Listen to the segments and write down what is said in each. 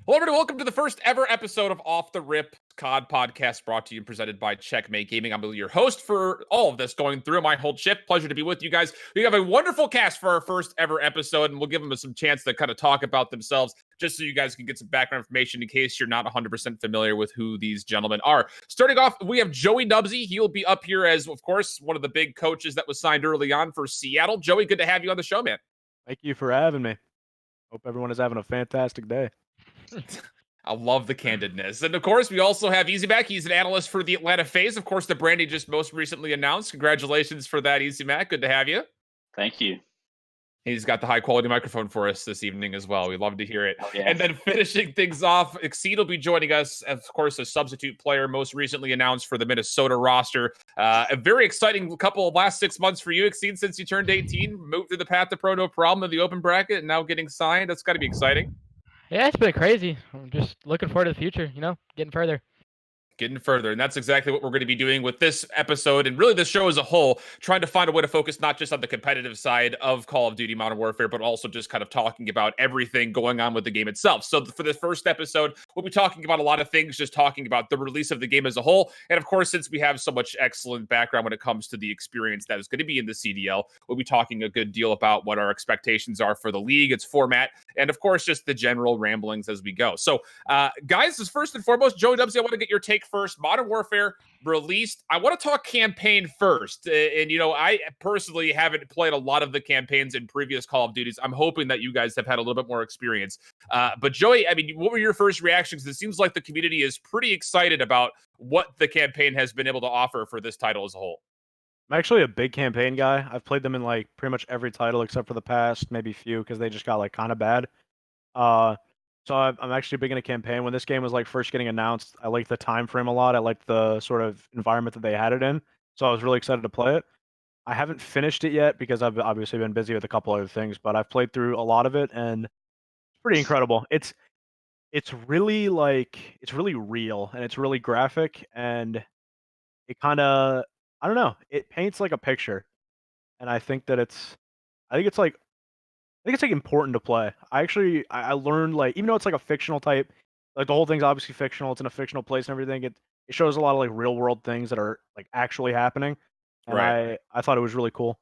Hello, everybody. Welcome to the first ever episode of Off the Rip COD podcast, brought to you and presented by Checkmate Gaming. I'm your host for all of this going through my whole shift. Pleasure to be with you guys. We have a wonderful cast for our first ever episode, and we'll give them some chance to kind of talk about themselves, just so you guys can get some background information in case you're not 100% familiar with who these gentlemen are. Starting off, we have JoeyNubzy. He'll be up here as, of course, one of the big coaches that was signed early on for Seattle. Joey, good to have you on the show, man. Thank you for having me. Hope everyone is having a fantastic day. I love the candidness. And of course, we also have Easy Mac. He's an analyst for the Atlanta FaZe. Of course, the brand he just most recently announced. Congratulations for that, Easy Mac. Good to have you. Thank you. He's got the high quality microphone for us this evening as well. We love to hear it. Oh, yeah. And then finishing things off, Exceed will be joining us, of course, a substitute player most recently announced for the Minnesota roster. A very exciting couple of last 6 months for you, Exceed, since you turned 18, moved through the path to pro, no problem, in the open bracket, and now getting signed. That's got to be exciting. Yeah, it's been crazy. I'm just looking forward to the future, getting further. And that's exactly what we're going to be doing with this episode and really the show as a whole, trying to find a way to focus not just on the competitive side of Call of Duty Modern Warfare, but also just kind of talking about everything going on with the game itself. So for this first episode, we'll be talking about a lot of things, just talking about the release of the game as a whole. And of course, since we have so much excellent background when it comes to the experience that is going to be in the CDL, we'll be talking a good deal about what our expectations are for the league, its format, and of course, just the general ramblings as we go. So guys, first and foremost, JoeyNubzy, I want to get your take first. Modern Warfare released. I want to talk campaign first. And, I personally haven't played a lot of the campaigns in previous Call of Duties. I'm hoping that you guys have had a little bit more experience. But Joey, what were your first reactions? It seems like the community is pretty excited about what the campaign has been able to offer for this title as a whole. I'm actually a big campaign guy. I've played them in pretty much every title except for the past maybe few because they just got kind of bad. So I'm actually big into campaign. When this game was first getting announced, I liked the time frame a lot. I liked the sort of environment that they had it in. So I was really excited to play it. I haven't finished it yet because I've obviously been busy with a couple other things, but I've played through a lot of it and it's pretty incredible. It's really it's really real and it's really graphic and it kind of, I don't know, it paints a picture. And I think it's important to play. I learned even though it's a fictional type, the whole thing's obviously fictional. It's in a fictional place and everything. It shows a lot of real world things that are actually happening, and right. I thought it was really cool.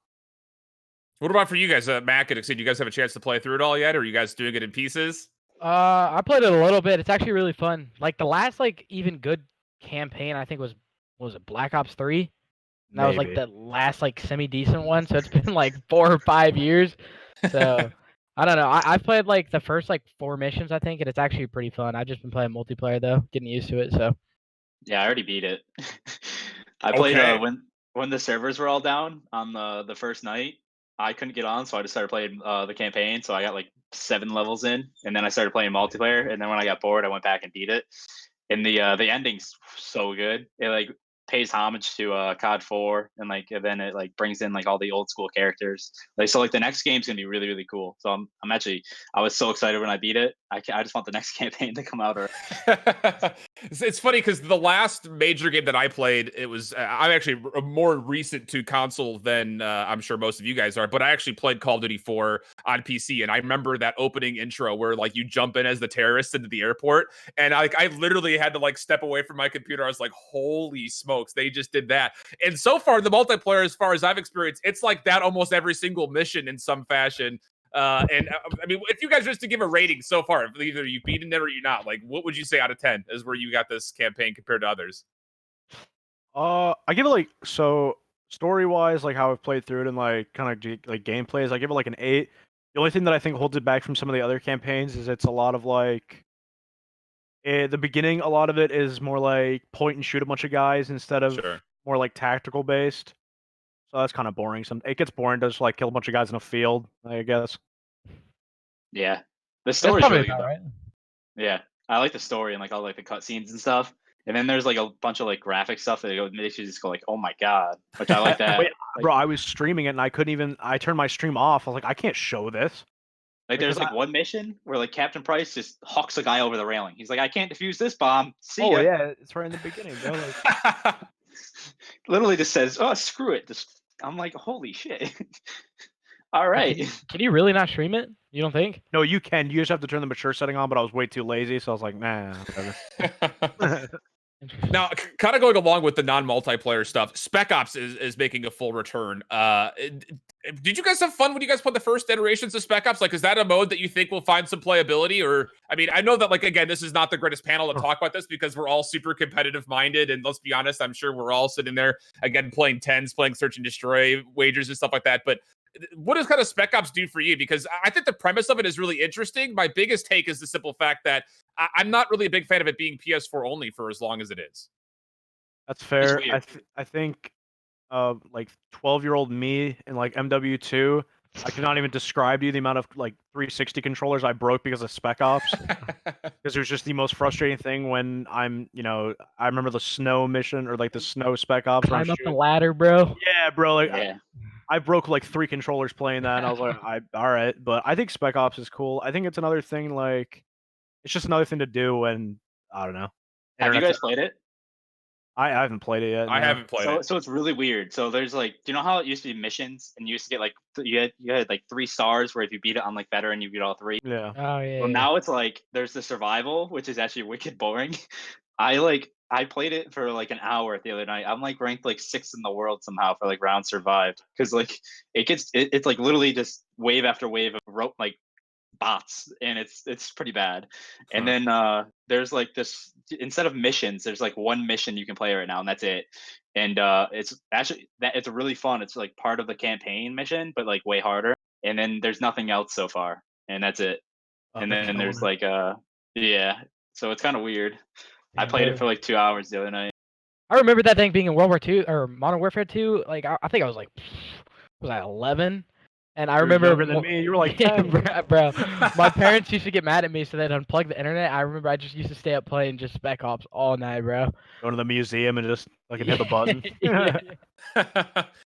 What about for you guys, Mac and Exceed? You guys have a chance to play through it all yet, or are you guys doing it in pieces? I played it a little bit. It's actually really fun. The last even good campaign I think was it Black Ops 3? And that was the last semi decent one. So it's been 4 or 5 years. So I don't know. I've played the first 4 missions I think, and it's actually pretty fun. I've just been playing multiplayer though, getting used to it. So yeah, I already beat it. I played when the servers were all down on the first night. I couldn't get on, so I just started playing the campaign. So I got 7 levels in, and then I started playing multiplayer. And then when I got bored, I went back and beat it. And the ending's so good. It pays homage to COD 4, and then it brings in all the old school characters. So the next game's gonna be really, really cool. So I was so excited when I beat it. I just want the next campaign to come out. It's funny because the last major game that I played, I'm actually more recent to console than I'm sure most of you guys are, but I actually played Call of Duty 4 on PC, and I remember that opening intro where you jump in as the terrorist into the airport, and I literally had to step away from my computer. I was like, holy smokes, they just did that. And so far the multiplayer, as far as I've experienced, it's like that almost every single mission in some fashion. If you guys just to give a rating so far, if either you've beaten it or you're not, what would you say out of 10 is where you got this campaign compared to others? I give it so story wise, how I've played through it and kind of gameplays, I give it an 8. The only thing that I think holds it back from some of the other campaigns is it's a lot of the beginning, a lot of it is more point and shoot a bunch of guys instead of more tactical based. So that's kind of boring. It gets boring to just kill a bunch of guys in a field, I guess. Yeah, the story's really good. Right? Yeah, I like the story and all the cutscenes and stuff. And then there's a bunch of graphic stuff that makes you just go oh my god, which I like that. Wait, bro, I was streaming it and I couldn't even. I turned my stream off. I was I can't show this. There's one mission where Captain Price just hucks a guy over the railing. He's I can't defuse this bomb. See ya. Oh yeah, it's right in the beginning, bro. Literally just says, "Oh, screw it." I'm holy shit. All right. Can you really not stream it? You don't think? No, you can. You just have to turn the mature setting on, but I was way too lazy, so I was like, nah, whatever. Interesting. Now, kind of going along with the non-multiplayer stuff, Spec Ops is making a full return. Did you guys have fun when you guys played the first iterations of Spec Ops? Like, is that a mode that you think will find some playability? Or, I mean, I know that, like, again, this is not the greatest panel to talk about this because we're all super competitive minded. And let's be honest, I'm sure we're all sitting there, again, playing tens, playing search and destroy wagers and stuff like that. But what does kind of Spec Ops do for you? Because I think the premise of it is really interesting. My biggest take is the simple fact that I'm not really a big fan of it being PS4 only for as long as it is. That's fair. weird. I think like 12-year-old me in like MW2, I cannot even describe to you the amount of like 360 controllers I broke because of Spec Ops. Because it was just the most frustrating thing when I remember the snow mission or like the snow Spec Ops. Climb up the ladder, bro. Yeah, bro. Like Yeah. I broke like 3 controllers playing that, and I was like, all right. But I think Spec Ops is cool. I think it's another thing like it's just another thing to do when I don't know. Have you guys played it? I haven't played it yet. I no. haven't played it. So it's really weird. So there's like, do you know how it used to be missions and you used to get like you had like 3 stars where if you beat it on like veteran you beat all 3. Yeah. Oh yeah. Well, now it's like there's the survival, which is actually wicked boring. I played it for like an hour the other night. I'm like ranked like 6th in the world somehow for like round survived because like it's like literally just wave after wave of like bots and it's pretty bad. And then there's like this instead of missions, there's like one mission you can play right now and that's it. And it's actually it's really fun. It's like part of the campaign mission, but like way harder. And then there's nothing else so far, and that's it. And then there's like yeah, so it's kind of weird. I played it for like 2 hours the other night. I remember that thing being in World War II or Modern Warfare 2. Like I think I was like, was I 11? And I remember younger than me. You were like 10. bro. My parents used to get mad at me, so they'd unplug the internet. I remember I just used to stay up playing just Spec Ops all night, bro. Go to the museum and just like hit the button. Yeah.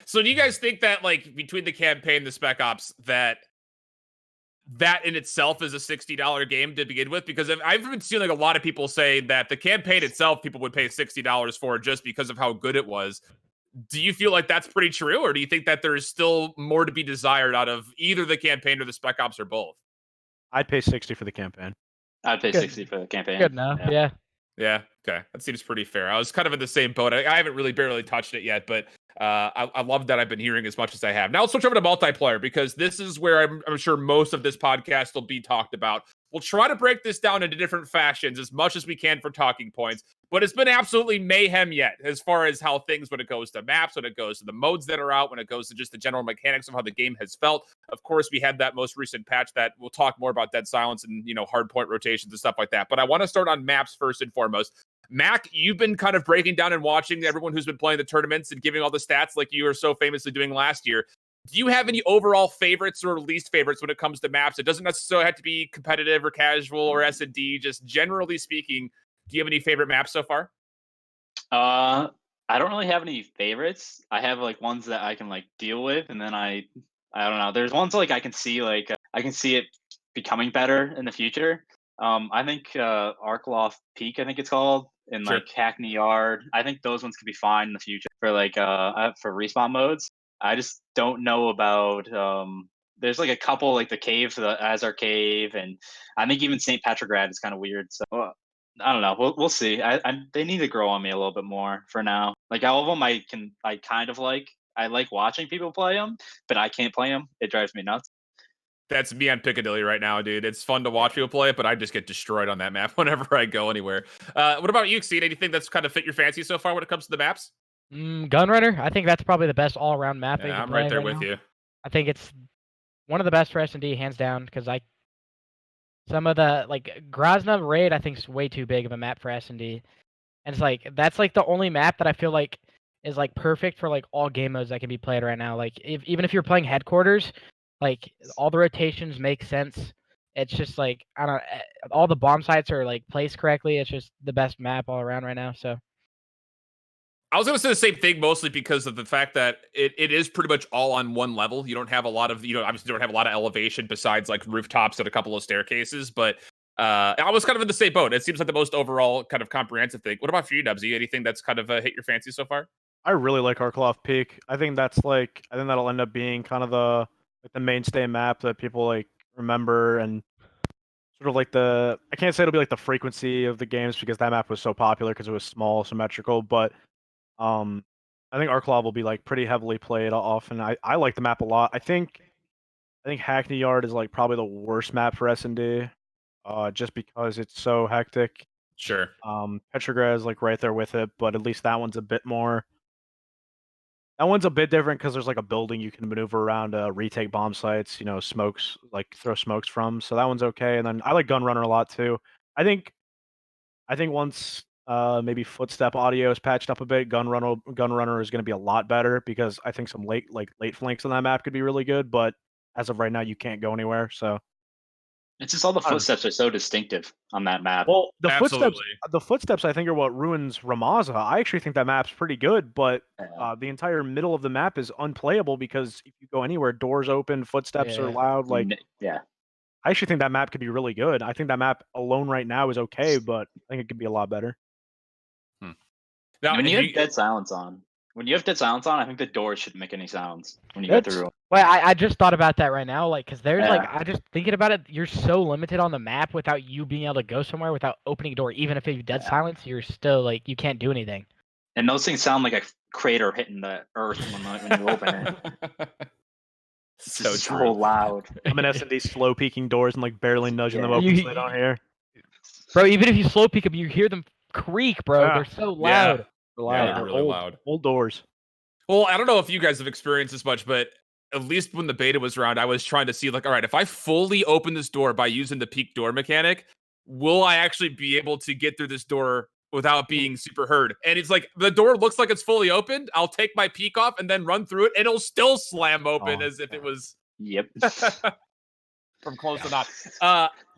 So do you guys think that like between the campaign, the Spec Ops, that in itself is a $60 game to begin with? Because I've been seeing like a lot of people say that the campaign itself, people would pay $60 for just because of how good it was. Do you feel like that's pretty true, or do you think that there's still more to be desired out of either the campaign or the Spec Ops or both? I'd pay 60 for the campaign. I'd pay Good. 60 for the campaign. Good enough. Yeah. Yeah, okay. That seems pretty fair. I was kind of in the same boat. I haven't really barely touched it yet, but I love that I've been hearing as much as I have. Now let's switch over to multiplayer, because this is where I'm sure most of this podcast will be talked about. We'll try to break this down into different fashions as much as we can for talking points, but it's been absolutely mayhem yet as far as how things, when it goes to maps, when it goes to the modes that are out, when it goes to just the general mechanics of how the game has felt. Of course, we had that most recent patch that we'll talk more about, Dead Silence and, hardpoint rotations and stuff like that. But I want to start on maps first and foremost. Mac, you've been kind of breaking down and watching everyone who's been playing the tournaments and giving all the stats like you were so famously doing last year. Do you have any overall favorites or least favorites when it comes to maps? It doesn't necessarily have to be competitive or casual or S&D. Just generally speaking, do you have any favorite maps so far? I don't really have any favorites. I have like ones that I can like deal with, and then I don't know. There's ones like I can see it becoming better in the future. I think Arkloff Peak, I think it's called, and Sure. like Hackney Yard. I think those ones could be fine in the future for like for respawn modes. I just don't know about there's like a couple like the cave, the Azar Cave, and I think even St. Petrograd is kind of weird. So I don't know. We'll see. They need to grow on me a little bit more for now. Like all of them, I kind of like. I like watching people play them, but I can't play them. It drives me nuts. That's me on Piccadilly right now, dude. It's fun to watch people play it, but I just get destroyed on that map whenever I go anywhere. What about you, Exceed? Anything that's kind of fit your fancy so far when it comes to the maps? Gunrunner. I think that's probably the best all-around map. Yeah, I'm right there with you. I think it's one of the best for S&D, hands down, because some of the like Grozna Raid, I think is way too big of a map for S&D, and it's like that's like the only map that I feel like is like perfect for like all game modes that can be played right now. Like even if you're playing headquarters, like all the rotations make sense. It's just like I don't. All the bomb sites are like placed correctly. It's just the best map all around right now. So. I was going to say the same thing, mostly because of the fact that it is pretty much all on one level. You don't have a lot of, obviously don't have a lot of elevation besides like rooftops and a couple of staircases, but I was kind of in the same boat. It seems like the most overall kind of comprehensive thing. What about for you, Nubzy? Anything that's kind of hit your fancy so far? I really like Arkloff Peak. I think that'll end up being kind of the mainstay map that people like remember, and sort of like I can't say it'll be like the frequency of the games because that map was so popular because it was small, symmetrical, but um, I think Arclov will be like pretty heavily played often. I like the map a lot. I think Hackney Yard is like probably the worst map for S&D, just because it's so hectic. Sure. Petrograd is like right there with it, but at least that one's a bit more. That one's a bit different because there's like a building you can maneuver around, retake bomb sites, smokes, like throw smokes from. So that one's okay. And then I like Gunrunner a lot too. I think once maybe footstep audio is patched up a bit, Gunrunner is going to be a lot better because I think some late flanks on that map could be really good. But as of right now, you can't go anywhere. So It's just all the footsteps are so distinctive on that map. well, Absolutely. the footsteps I think are what ruins Ramaza. I actually think that map's pretty good, but the entire middle of the map is unplayable because if you go anywhere, doors open, footsteps are loud. Like, yeah, I actually think that map could be really good. I think that map alone right now is okay, but I think it could be a lot better. Now, when you have dead silence on, I think the doors shouldn't make any sounds when you go through. Well, I just thought about that right now, like, because there's like, I just thinking about it, you're so limited on the map without you being able to go somewhere without opening a door. Even if you have dead silence, you're still like, you can't do anything. And those things sound like a crater hitting the earth when you open it. So loud. I'm in S&D slow peeking doors and like barely nudging them open so they don't hear. Bro, even if you slow peek them, you hear them creak, bro. They're so loud. Yeah, they're really loud. Old doors. Well, I don't know if you guys have experienced this much, but at least when the beta was around, I was trying to see, like, all right, if I fully open this door by using the peak door mechanic, will I actually be able to get through this door without being super heard? And it's like, the door looks like it's fully opened. I'll take my peek off and then run through it, and it'll still slam open as if it was from close enough.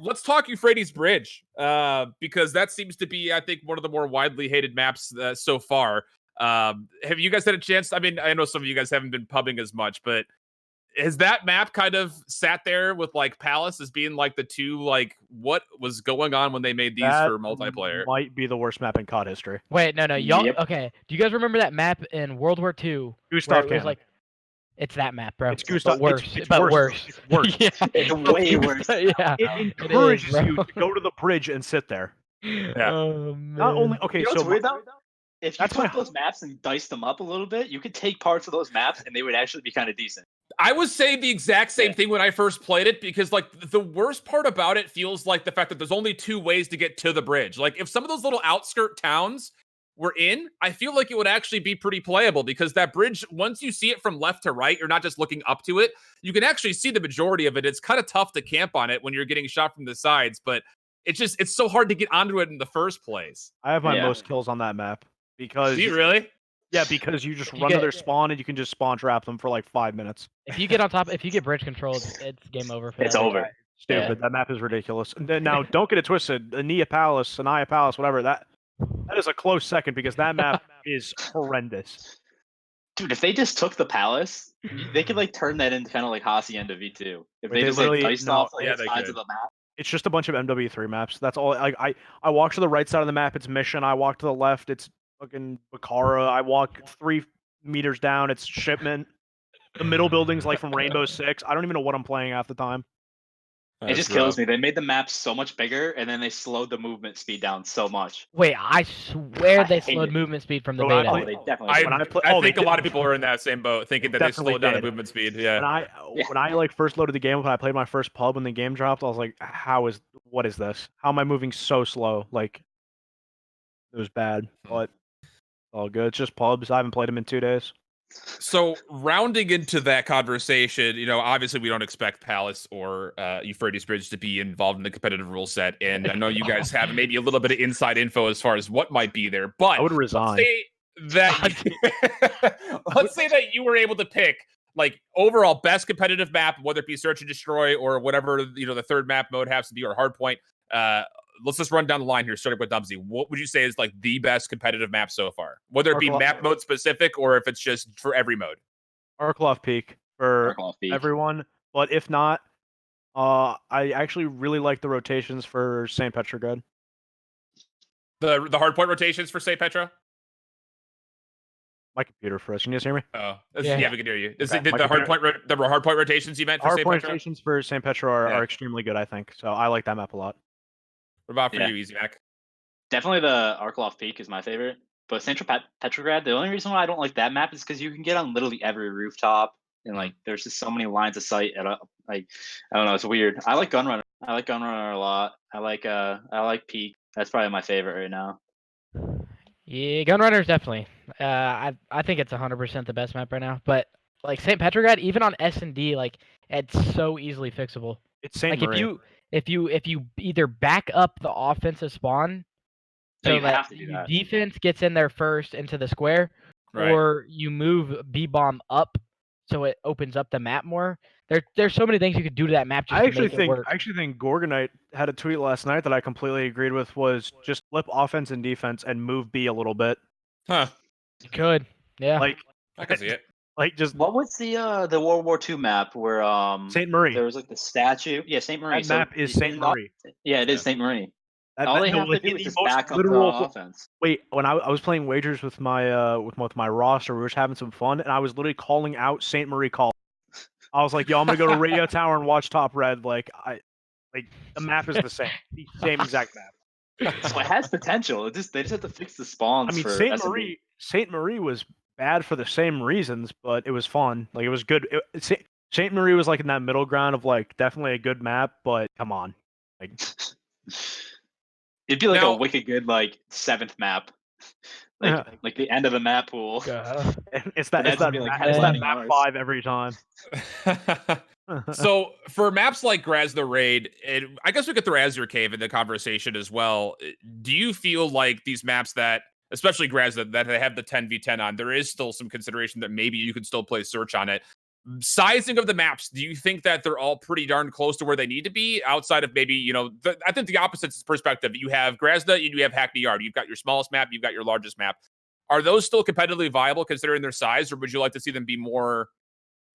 Let's talk Euphrates Bridge, because that seems to be, I think, one of the more widely hated maps so far. Have you guys had a chance? I mean, I know some of you guys haven't been pubbing as much, but has that map kind of sat there with like Palace as being like the two, like, what was going on when they made these for multiplayer? Might be the worst map in COD history. Wait, no, y'all. Okay, do you guys remember that map in World War II? Gustav where it was like, it's that map, bro. It's Gustav. But worse. It's worse. It's worse. Yeah, it's way worse. Yeah, it encourages you to go to the bridge and sit there. Yeah. Oh, man. Not only okay, so weird though? If you took those maps and diced them up a little bit, you could take parts of those maps and they would actually be kind of decent. I was saying the exact same thing when I first played it, because like the worst part about it feels like the fact that there's only two ways to get to the bridge. Like if some of those little outskirt towns were in, I feel like it would actually be pretty playable, because that bridge, once you see it from left to right, you're not just looking up to it. You can actually see the majority of it. It's kind of tough to camp on it when you're getting shot from the sides, but it's so hard to get onto it in the first place. I have my most kills on that map. Because do you really? Yeah, because you just run to their spawn and you can just spawn trap them for like 5 minutes. If you get on top, if you get bridge control, it's game over. It's over. Stupid. Yeah. That map is ridiculous. And then now, don't get it twisted. Anaya Palace, whatever. That is a close second, because that map is horrendous. Dude, if they just took the Palace, they could like turn that into kind of like Hacienda V2. If they just like diced off like the sides of the map. It's just a bunch of MW3 maps. That's all. I walk to the right side of the map. It's Mission. I walk to the left. It's fucking Bakara. I walk 3 meters down. It's Shipment. The middle building's like from Rainbow Six. I don't even know what I'm playing half the time. It just kills me. They made the map so much bigger, and then they slowed the movement speed down so much. Wait, I swear they slowed movement speed from the beta. They definitely. I think a lot of people are in that same boat, thinking that they slowed down the movement speed. Yeah. When I like first loaded the game, when I played my first pub when the game dropped, I was like, what is this? How am I moving so slow? Like, it was bad, but all good. It's just pubs. I haven't played them in 2 days. So rounding into that conversation, obviously we don't expect Palace or Euphrates Bridge to be involved in the competitive rule set, and I know you guys have maybe a little bit of inside info as far as what might be there. But I would resign. Let's say that you were able to pick like overall best competitive map, whether it be Search and Destroy or whatever the third map mode has to be, or Hardpoint. Let's just run down the line here, starting with Nubzy. What would you say is like the best competitive map so far? Whether it be map mode specific or if it's just for every mode. Arklov Peak for everyone. But if not, I actually really like the rotations for St. Petrograd. The Hardpoint rotations for St. Petra? My computer first. Can you guys hear me? Oh, Yeah. we can hear you. Did Okay. the hardpoint rotations you meant for St. Hardpoint Petro? rotations for St. Petro are extremely good, I think. So I like that map a lot. What about for Yeah. you, Easy Mac? Definitely the Arklov Peak is my favorite. But Central Petrograd, the only reason why I don't like that map is because you can get on literally every rooftop, and like there's just so many lines of sight. At like, I don't know, it's weird. I like Gunrunner. I like Gunrunner a lot. I like Peak. That's probably my favorite right now. Yeah, Gunrunner's definitely. I think it's 100% the best map right now. But like St. Petrograd, even on S&D, like it's so easily fixable. It's St. Like Marie. if you either back up the offensive spawn No, so you that have to do that. defense gets in there first into the square, Right. or you move B-bomb up so it opens up the map more. There's so many things you could do to that map just I to actually make it work. think Gorgonite had a tweet last night that I completely agreed with. Was just flip offense and defense and move B a little bit. Huh. You could, yeah. Like I can see it. Like just What was the World War II map where St. Marie. there was like the statue? Yeah, St. Marie. That map is St. Marie. Yeah, it is St. Marie. That, All that- they no, have to like, do in is the just most back up the literal- offense. Wait, when I was playing wagers with my with my roster, we were just having some fun, and I was literally calling out St. Marie call. I was like, "Yo, I'm gonna go to Radio Tower and watch Top Red." Like the map is the same exact map. So it has potential. They just have to fix the spawns. I mean, for St. S&D. Marie was bad for the same reasons, but it was fun. Like it was good. St. Marie was like in that middle ground of like definitely a good map, but come on, like It'd be like Now- a wicked good like 7th map, Yeah. like the end of the map pool. it's that That's it's that, be, like, map, it's that headlining map ours. 5 every time. So for maps like Grazna Raid, I guess we could throw Azure Cave in the conversation as well. Do you feel like these maps that, especially Grazna, that they have the 10v10 on, there is still some consideration that maybe you could still play search on it? Sizing of the maps, do you think that they're all pretty darn close to where they need to be outside of maybe, I think the opposite perspective. You have Grazna and you have Hackney Yard. You've got your smallest map, you've got your largest map. Are those still competitively viable considering their size, or would you like to see them be more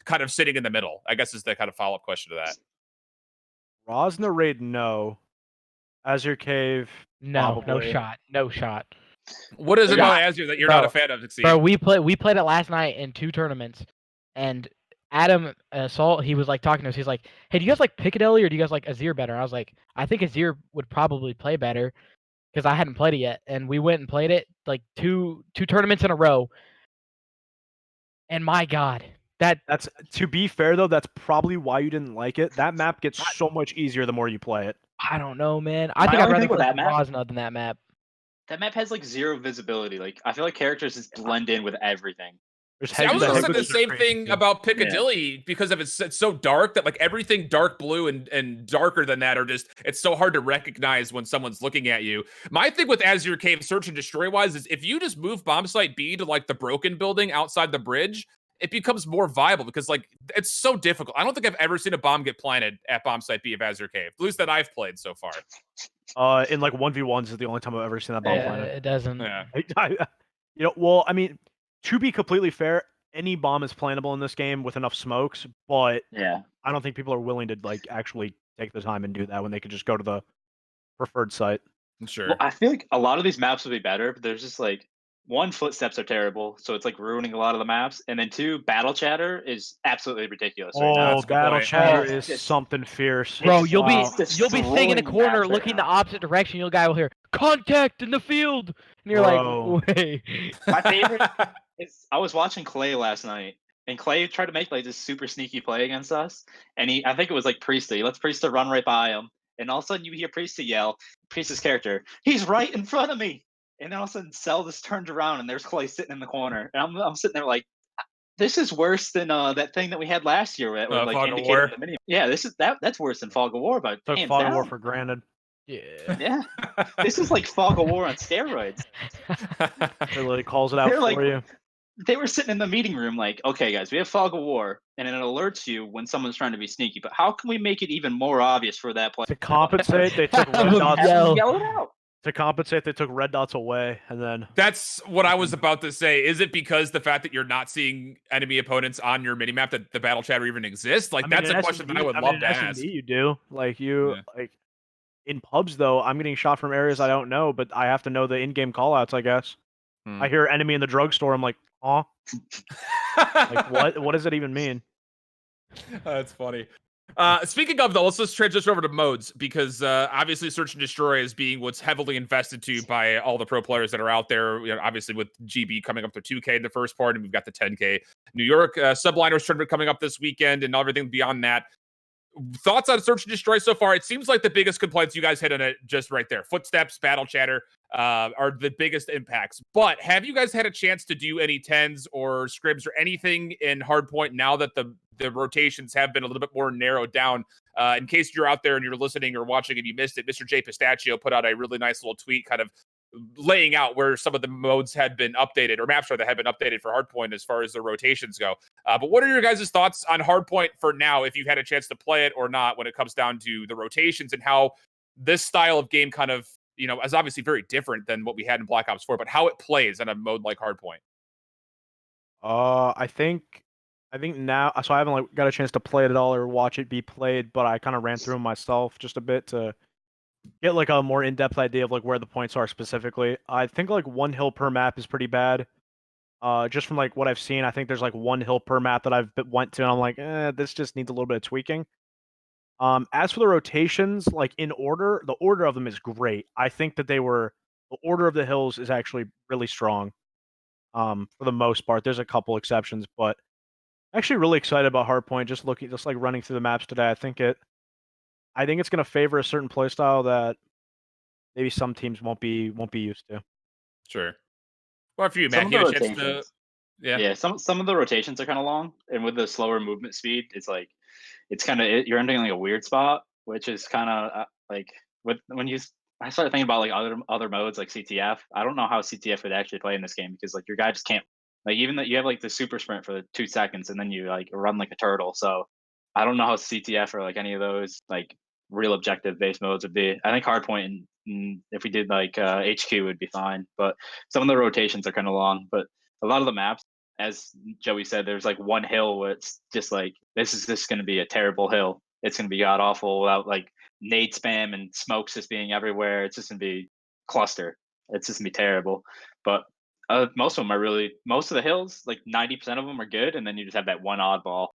kind of sitting in the middle? I guess is the kind of follow-up question to that. Rosna Raid, no. Azure Cave, No probably. shot. What is it Yeah. about Azure that you're Bro, not a fan of, Exceed? Bro, we played it last night in 2 tournaments, and Adam Salt, he was like talking to us. He's like, "Hey, do you guys like Piccadilly or do you guys like Azir better?" I was like, "I think Azir would probably play better," because I hadn't played it yet, and we went and played it like two tournaments in a row. And my God, That's to be fair though, that's probably why you didn't like it. That map gets so much easier the more you play it. I don't know, man. I My think I'd only rather thing go with to that map- Rosna than that map. That map has like 0 visibility. Like I feel like characters just blend in with everything. There's See, I was the going to say the hedges are same crazy, thing too. about Piccadilly because of it's so dark that like everything dark blue and darker than that are just, it's so hard to recognize when someone's looking at you. My thing with Azure Cave search and destroy wise is if you just move bomb site B to like the broken building outside the bridge, it becomes more viable because like it's so difficult. I don't think I've ever seen a bomb get planted at bomb site B of Azure Cave, at least that I've played so far. In like 1v1s is the only time I've ever seen that bomb planted. It doesn't. Yeah. Well, I mean, to be completely fair, any bomb is plannable in this game with enough smokes, but Yeah. I don't think people are willing to like actually take the time and do that when they could just go to the preferred site. Sure. Well, I feel like a lot of these maps would be better, but there's just like 1, footsteps are terrible, so it's like ruining a lot of the maps, and then 2, battle chatter is absolutely ridiculous right now. Oh, That's a good battle point. chatter Oh, is it's- something fierce. Bro, It's you'll be Wow. sitting in a destroying corner maps right looking the now. opposite direction. Your guy will hear contact in the field, and you're Bro. like, wait. My favorite is I was watching Clay last night, and Clay tried to make like this super sneaky play against us, and I think it was like Priesta. He lets Priesta run right by him, and all of a sudden you hear Priesta yell, Priesta's character, "He's right in front of me!" And then all of a sudden Cell just turns around, and there's Clay sitting in the corner, and I'm sitting there like, this is worse than that thing that we had last year where like Fog of indicated War? the mini. Yeah, that's worse than Fog of War, but Took hands Fog of War down. for granted. Yeah. Yeah, this is like Fog of War on steroids. It literally calls it out They're for like- you. They were sitting in the meeting room like, okay, guys, we have Fog of War, and it alerts you when someone's trying to be sneaky. But how can we make it even more obvious for that player? To compensate, they took red Have dots. them yell. Yell it out. To compensate, they took red dots away, and then That's what I was about to say. Is it because the fact that you're not seeing enemy opponents on your minimap that the battle chatter even exists? Like, I mean, that's in a question that I would mean, love in to ask. S&D you do like Yeah. like in pubs though. I'm getting shot from areas I don't know, but I have to know the in-game callouts. I guess Hmm. I hear enemy in the drugstore. I'm like, Huh? Like what? What does it even mean? That's funny. Speaking of though, let's just transition over to modes because obviously Search and Destroy is being what's heavily invested to by all the pro players that are out there. You know, obviously with GB coming up to 2K in the first part, and we've got the 10K New York Subliners tournament coming up this weekend, and everything beyond that. Thoughts on Search and Destroy so far? It seems like the biggest complaints you guys hit on it just right there. Footsteps, battle chatter are the biggest impacts. But have you guys had a chance to do any tens or scribs or anything in Hardpoint now that the rotations have been a little bit more narrowed down? In case you're out there and you're listening or watching and you missed it, Mr. J Pistachio put out a really nice little tweet kind of laying out where some of the modes had been updated or maps that had been updated for Hardpoint as far as the rotations go. But what are your guys' thoughts on Hardpoint for now, if you've had a chance to play it or not, when it comes down to the rotations and how this style of game kind of, you know, is obviously very different than what we had in Black Ops 4, but how it plays on a mode like Hardpoint? I think now, so I haven't like got a chance to play it at all or watch it be played, but I kind of ran through them myself just a bit to get like a more in-depth idea of like where the points are specifically. I think like one hill per map is pretty bad. Just from like what I've seen, I think there's like one hill per map that I've went to, and I'm like, this just needs a little bit of tweaking. As for the rotations, like in order, the order of them is great. I think that the order of the hills is actually really strong. For the most part, there's a couple exceptions, but actually really excited about Hardpoint. Just like running through the maps today. I think it's going to favor a certain playstyle that maybe some teams won't be used to. Sure. Well, for you, Matt, you have a chance to... Yeah, some of the rotations are kind of long, and with the slower movement speed, it's like you're entering like a weird spot, which is kind of like I started thinking about like other modes like CTF. I don't know how CTF would actually play in this game because like your guy just can't, like, even that you have like the super sprint for 2 seconds and then you like run like a turtle. So I don't know how CTF or like any of those like real objective based modes would be. I think Hardpoint and if we did like HQ would be fine, but some of the rotations are kind of long. But a lot of the maps, as Joey said, there's like one hill where it's just like, this is just going to be a terrible hill. It's going to be god awful without like nade spam and smokes just being everywhere. It's just going to be cluster. It's just going to be terrible. But most of the hills, like 90% of them are good, and then you just have that one oddball.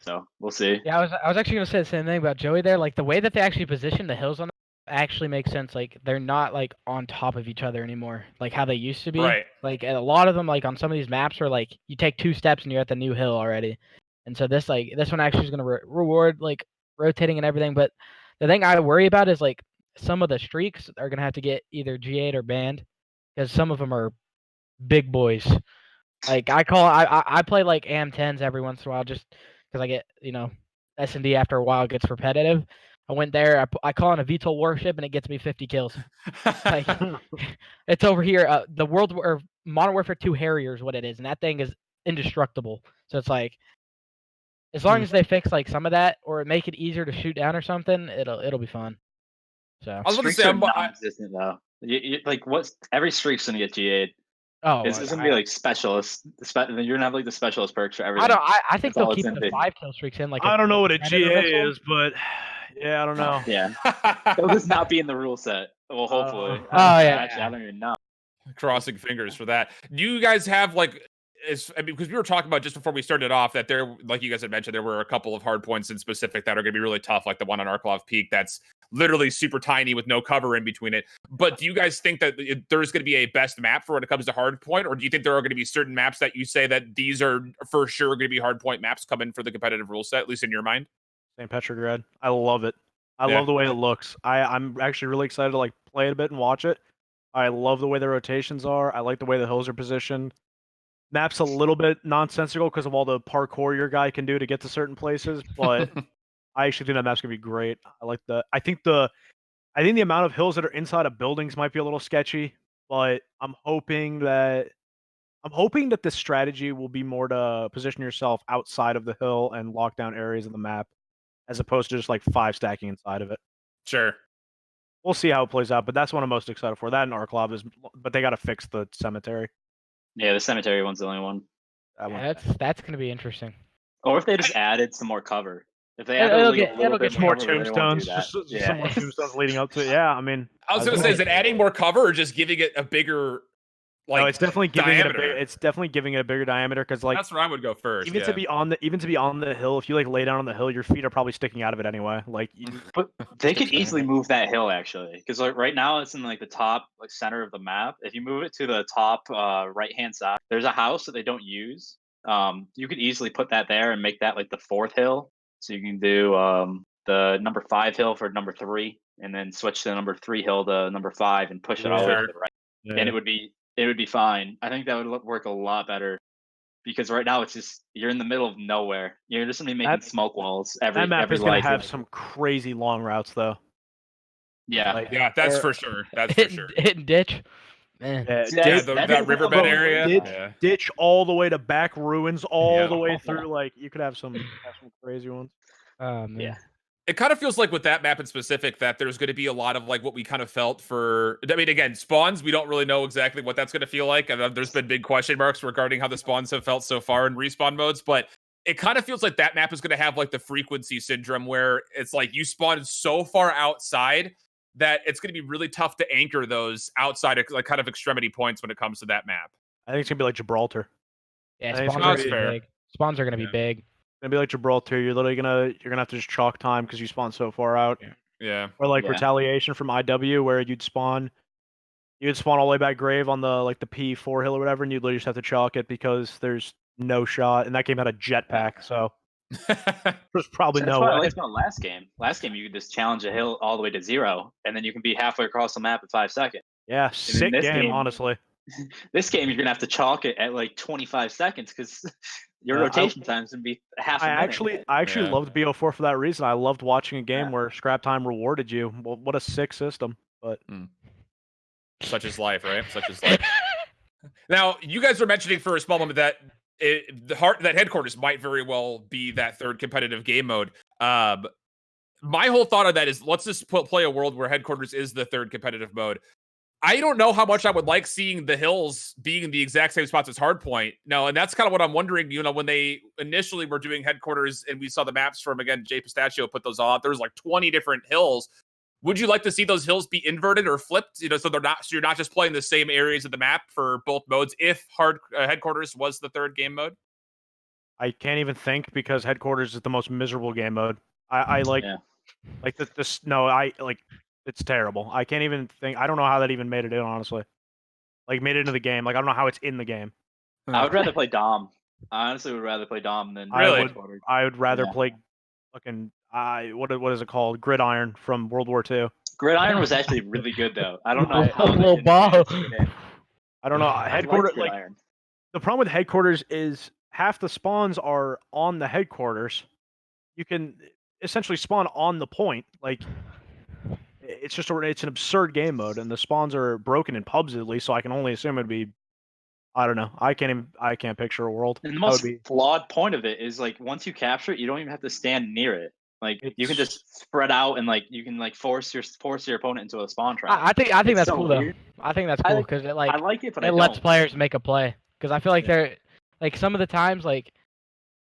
So we'll see. Yeah, I was actually gonna say the same thing about Joey there. Like the way that they actually position the hills on actually makes sense. Like they're not like on top of each other anymore, like how they used to be. Right. Like a lot of them, like on some of these maps, are like you take 2 steps and you're at the new hill already. And so this one actually is gonna reward like rotating and everything. But the thing I worry about is like some of the streaks are gonna have to get either G8 or banned because some of them are big boys. Like I play like AM10s every once in a while just because I get, S&D after a while gets repetitive. I went there, I call in a VTOL warship and it gets me 50 kills. Like it's over here. The Modern Warfare 2 Harrier is what it is, and that thing is indestructible. So it's like as long as they fix like some of that or make it easier to shoot down or something, it'll be fun. So I was going to streaks say, are non-existent though. Like every streak's gonna get GA'd. Oh, it's gonna be like specialist. You're gonna have like the specialist perks for everything. I think they'll keep the 5 kill streaks in. Like I don't know what a GA is, but yeah, I don't know. Yeah, it'll just not be in the rule set. Well, hopefully. Actually, I don't even know. Crossing fingers for that. Do you guys have like? Because we were talking about just before we started off that there, like you guys had mentioned, there were a couple of hard points in specific that are going to be really tough, like the one on Arklov Peak that's literally super tiny with no cover in between it. But do you guys think that there's going to be a best map for when it comes to hard point, or do you think there are going to be certain maps that you say that these are for sure going to be hard point maps coming for the competitive rule set, at least in your mind? St. Petrograd. I love it. I love the way it looks. I'm actually really excited to like play it a bit and watch it. I love the way the rotations are. I like the way the hills are positioned. Map's a little bit nonsensical because of all the parkour your guy can do to get to certain places, but I actually think that map's gonna be great. I think the amount of hills that are inside of buildings might be a little sketchy, but I'm hoping that this strategy will be more to position yourself outside of the hill and lock down areas of the map, as opposed to just like 5 stacking inside of it. Sure. We'll see how it plays out, but that's what I'm most excited for. That and Arklov but they got to fix the cemetery. Yeah, the cemetery one's the only one. That's gonna be interesting. Or if they just added some more cover. If they it'll added get more cover, tombstones, some more tombstones leading up to it. Yeah, I mean, I was going to say, is it adding more cover or just giving it a bigger like no, it's definitely giving diameter. it's definitely giving it a bigger diameter because like That's where I would go first. even to be on the hill, if you like lay down on the hill, your feet are probably sticking out of it anyway. Like But they could Sticks easily out. move that hill actually, because like right now it's in like the top like center of the map. If you move it to the top right hand side, there's a house that they don't use. You could easily put that there and make that like the 4th hill. So you can do the number 5 hill for number 3, and then switch to the number 3 hill to number 5 and push it all the way to Sure. the right. yeah. And it would be fine. I think that would work a lot better. Because right now it's just you're in the middle of nowhere. You're just gonna be making smoke walls that map every is gonna light. have some crazy long routes though. Yeah. Like, Yeah, that's for sure. That's for sure. Hitting ditch. Man. yeah, See, Yeah, that's that the riverbed problem. area. Ditch, Yeah. ditch all the way to back ruins, all Yeah. the way through. Like you could have some crazy ones. Oh man. Yeah. It kind of feels like with that map in specific that there's going to be a lot of like what we kind of felt for. I mean, again, spawns. We don't really know exactly what that's going to feel like. And there's been big question marks regarding how the spawns have felt so far in respawn modes. But it kind of feels like that map is going to have like the frequency syndrome, where it's like you spawn so far outside that it's going to be really tough to anchor those outside of like kind of extremity points when it comes to that map. I think it's gonna be like Gibraltar. Yeah, I think it's spawns gonna are be- gonna be big. Spawns are gonna Yeah. be big. It's gonna be like Gibraltar. You're gonna have to just chalk time because you spawn so far out. Yeah. Or like Yeah. retaliation from IW, where you'd spawn all the way back grave on the like the P4 hill or whatever, and you'd literally just have to chalk it because there's no shot. And that game had a jetpack, so there's probably That's no what I way. liked about last game. Last game, you could just challenge a hill all the way to 0, and then you can be halfway across the map in 5 seconds. Yeah, sick this game, game- honestly. This game, you're gonna have to chalk it at like 25 seconds because your Yeah, rotation time's gonna be half a I minute. actually Yeah. loved BO4 for that reason. I loved watching a game Yeah. where scrap time rewarded you. Well, what a sick system. But Such is life, right? Such is life. Now, you guys were mentioning for a small moment that that headquarters might very well be that 3rd competitive game mode. My whole thought on that is let's just play a world where headquarters is the 3rd competitive mode. I don't know how much I would like seeing the hills being in the exact same spots as Hardpoint. No, and that's kind of what I'm wondering. You know, when they initially were doing headquarters and we saw the maps from, again, Jay Pistachio put those all out, there was like 20 different hills. Would you like to see those hills be inverted or flipped? You know, so you're not just playing the same areas of the map for both modes. If headquarters was the 3rd game mode, I can't even think because headquarters is the most miserable game mode. I like Yeah. like this. No, I like it's terrible. I can't even think. I don't know how that even made it in. Honestly, like made it into the game. Like I don't know how it's in the game. I would rather play Dom. I honestly would rather play Dom than Really? Headquarters. I would rather Yeah. play fucking what is it called? Gridiron from World War II. Gridiron was actually really good though. I don't know I- how they Little didn't ball. manage to get in. I don't know. I liked Headquarters like Gridiron. the problem with headquarters is half the spawns are on the headquarters. You can essentially spawn on the point. Like it's an absurd game mode, and the spawns are broken in pubs at least. So I can only assume it'd be. I don't know. I can't picture a world. And the That would most be. flawed point of it is like once you capture it, you don't even have to stand near it. Like you can It's- just spread out and like you can like force your opponent into a spawn trap. I think It's that's so cool weird. though. I think that's I cool like- because it I like it, but I it don't. lets players make a play. Because I feel like Yeah. they're like some of the times like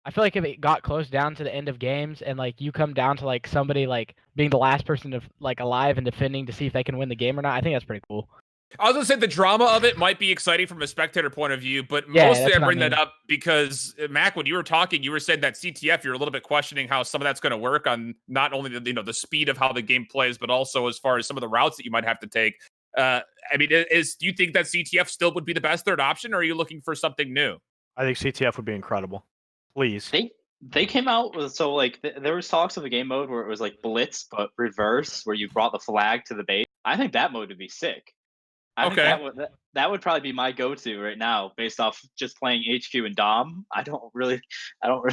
I feel like if it got close down to the end of games and like you come down to like somebody like being the last person to like alive and defending to see if they can win the game or not, I think that's pretty cool. I was gonna say the drama of it might be exciting from a spectator point of view, but Yeah, mostly that's I what I bring that mean. up because Mac, when you were talking, you were saying that CTF, you're a little bit questioning how some of that's going to work on not only the speed of how the game plays, but also as far as some of the routes that you might have to take. I mean, do you think that CTF still would be the best 3rd option, or are you looking for something new? I think CTF would be incredible. Please. They came out with there was talks of a game mode where it was like Blitz but reverse, where you brought the flag to the base. I think that mode would be sick. I think Okay. that would probably be my go-to right now, based off just playing HQ and Dom. I don't really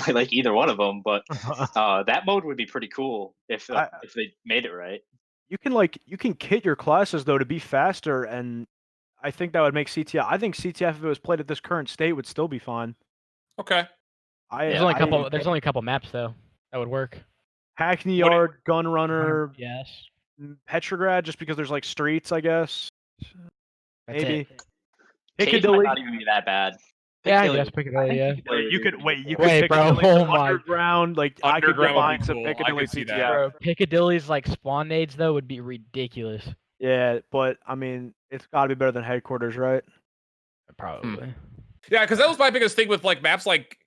like either one of them, but that mode would be pretty cool if they made it right. you can kit your classes though to be faster, and I think that would make CTF. I think CTF if it was played at this current state would still be fine. Okay. There's only a couple maps though that would work. Hackney Yard, Gunrunner, Yes. Petrograd, just because there's like streets, I guess. That's Maybe it. Cave might Piccadilly. not even be that bad. Yeah, I Piccadilly- guess Piccadilly, yeah. You could Piccadilly- pick bro, Piccadilly oh my- underground. Like I could Underground would be combine some cool. I Piccadilly could see that. CTF. Bro, Piccadilly's like spawn nades though would be ridiculous. Yeah, but I mean, it's got to be better than headquarters, right? probably. Yeah, because that was my biggest thing with like maps like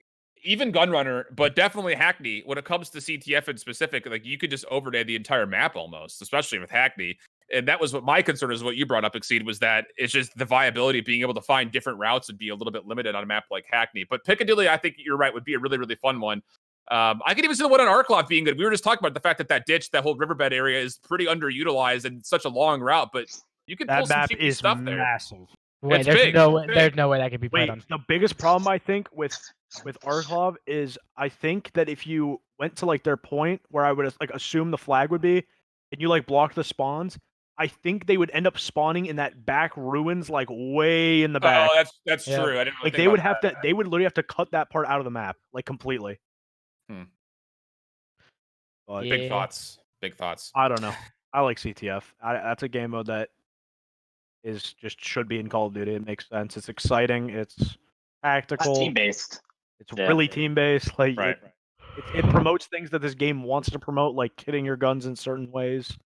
even Gunrunner, but definitely Hackney. When it comes to CTF in specific, like you could just overlay the entire map almost, especially with Hackney. And that was what my concern is. What you brought up, Exceed, was that it's just the viability of being able to find different routes would be a little bit limited on a map like Hackney. But Piccadilly, I think you're right, would be a really, really fun one. I could even see the one on Arklov being good. We were just talking about the fact that that ditch, that whole riverbed area, is pretty underutilized and such a long route. But you can pull That some map cheeky is stuff there. massive. Wait, It's there's big. no It's big. there's no way that could be played Wait, on. the biggest problem I think with Arklov is I think that if you went to like their point where I would like assume the flag would be, and you like blocked the spawns, I think they would end up spawning in that back ruins like way in the back. Oh, that's Yeah. true. I didn't really Like think they about would have that. to, they would literally have to cut that part out of the map like completely. But Big thoughts. Big thoughts. I don't know. I like CTF. That's a game mode that is just should be in Call of Duty. It makes sense. It's exciting. It's tactical. It's team-based. It's Yeah. really team based. Like Right. it promotes things that this game wants to promote, like hitting your guns in certain ways.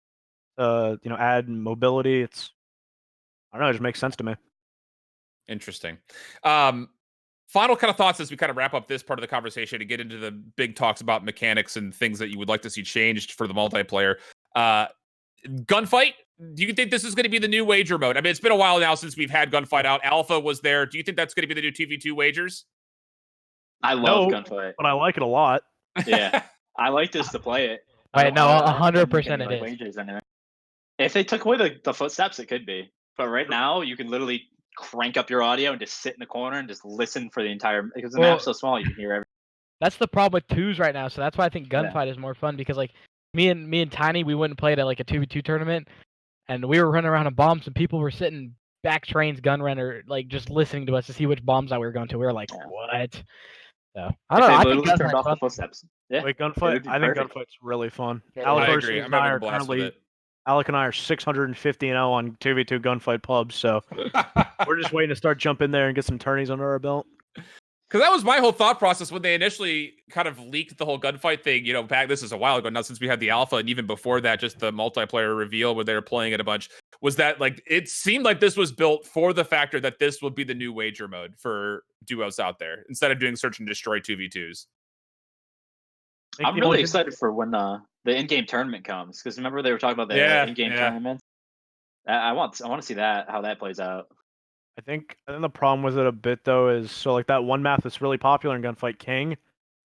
Add mobility. I don't know. It just makes sense to me. Interesting. Final kind of thoughts as we kind of wrap up this part of the conversation and get into the big talks about mechanics and things that you would like to see changed for the multiplayer. Gunfight, do you think this is going to be the new wager mode? I mean, it's been a while now since we've had Gunfight out. Alpha was there. Do you think that's going to be the new 2v2 wagers? I love No, Gunfight. But I like it a lot. Yeah, I like this to play it. Wait, no, I don't think 100% any, it like, is. wagers or anything. If they took away the footsteps, it could be. But right now, you can literally crank up your audio and just sit in the corner and just listen for the entire. Because the map's so small, you can hear everything. That's the problem with twos right now. So that's why I think Yeah. Gunfight is more fun because like me and Tiny, we went and played at like a 2v2 tournament, and we were running around on bombs, and people were sitting back trains, gun runner, like just listening to us to see which bombs that we were going to. We were like, Yeah. what? So If I don't know. they I think literally turned Gunfight's off the fun. footsteps. Yeah. Wait, it would Gunfight. be I think perfect. Gunfight's really fun. Yeah, Alec I versus agree. and I'm I having are a blast with currently. Alec and I are 650-0 on 2v2 Gunfight pubs, so it. we're just waiting to start jumping there and get some tourneys under our belt. Because that was my whole thought process when they initially kind of leaked the whole Gunfight thing, back, this is a while ago now since we had the alpha, and even before that, just the multiplayer reveal where they were playing it a bunch, was that like it seemed like this was built for the factor that this would be the new wager mode for duos out there, instead of doing search and destroy 2v2s. think I'm the really only- excited for when the in-game tournament comes, because remember they were talking about the in-game tournament. I want to see how that plays out. I think the problem with it a bit though is so like that one map that's really popular in Gunfight King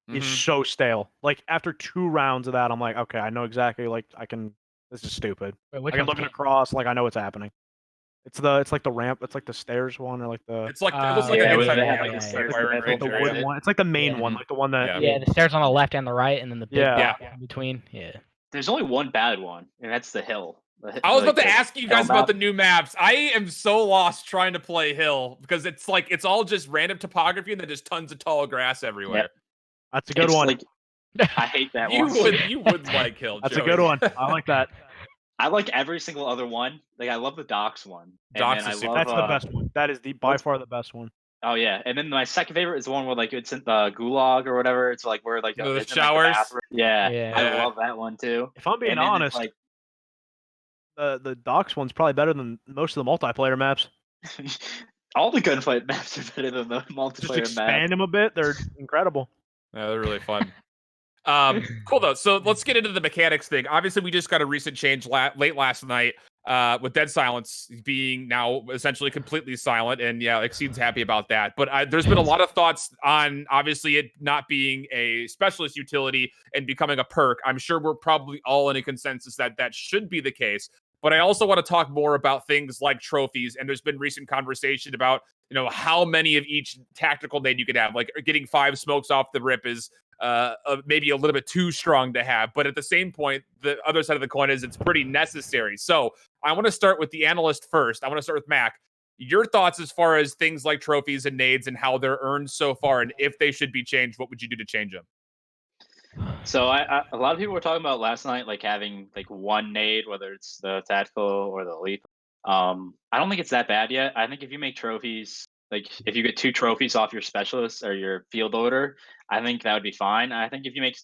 is Mhm. so stale. Like after 2 rounds of that, I'm like, okay, I know exactly. Like I can. This is stupid. Wait, which I can one's look King? across. Like I know what's happening. It's like the ramp. It's like the stairs one or like the. It's like it looks like yeah, an where inside they have, the like, the alley, stairs firing in the range the middle, area. wooden one. It's like the main Yeah. one, like the one that. Yeah. Yeah, the stairs on the left and the right, and then the big Yeah. block in between. Yeah. There's only one bad one, and that's the hill. I was about to the ask you hill guys about map. the new maps. I am so lost trying to play Hill because it's like it's all just random topography and then just tons of tall grass everywhere. That's a good It's one. like, I hate that You one. would like Hill. That's Joey. a good one. I like that. I like every single other one. Like I love the docks one. And Docks then is I super love, That's the best one. That is by what's- far the best one. Oh yeah, and then my second favorite is the one where like it's in the gulag or whatever. It's like where like The it's in, like, the showers? bathroom. Yeah, Yeah. I love that one too. If I'm being And then it's, honest, like the docks one's probably better than most of the multiplayer maps. all the gunfight maps are better than the Just multiplayer expand maps. them a bit. They're incredible. Yeah, they're really fun. Cool though. So let's get into the mechanics thing. Obviously, we just got a recent change late last night with Dead Silence being now essentially completely silent, and yeah, Exceed's happy about that. But there's been a lot of thoughts on obviously it not being a specialist utility and becoming a perk. I'm sure we're probably all in a consensus that that should be the case. But I also want to talk more about things like trophies, and there's been recent conversation about how many of each tactical nade you could have. Like getting 5 smokes off the rip is maybe a little bit too strong to have, but at the same point, the other side of the coin is it's pretty necessary. So I want to start with the analyst first. I want to start with Mac. Your thoughts as far as things like trophies and nades and how they're earned so far, and if they should be changed, what would you do to change them? So a lot of people were talking about last night, like having like one nade, whether it's the tactical or the lethal. I don't think it's that bad yet. I think if you make trophies, like if you get 2 trophies off your specialist or your field order, I think that would be fine. I think if you make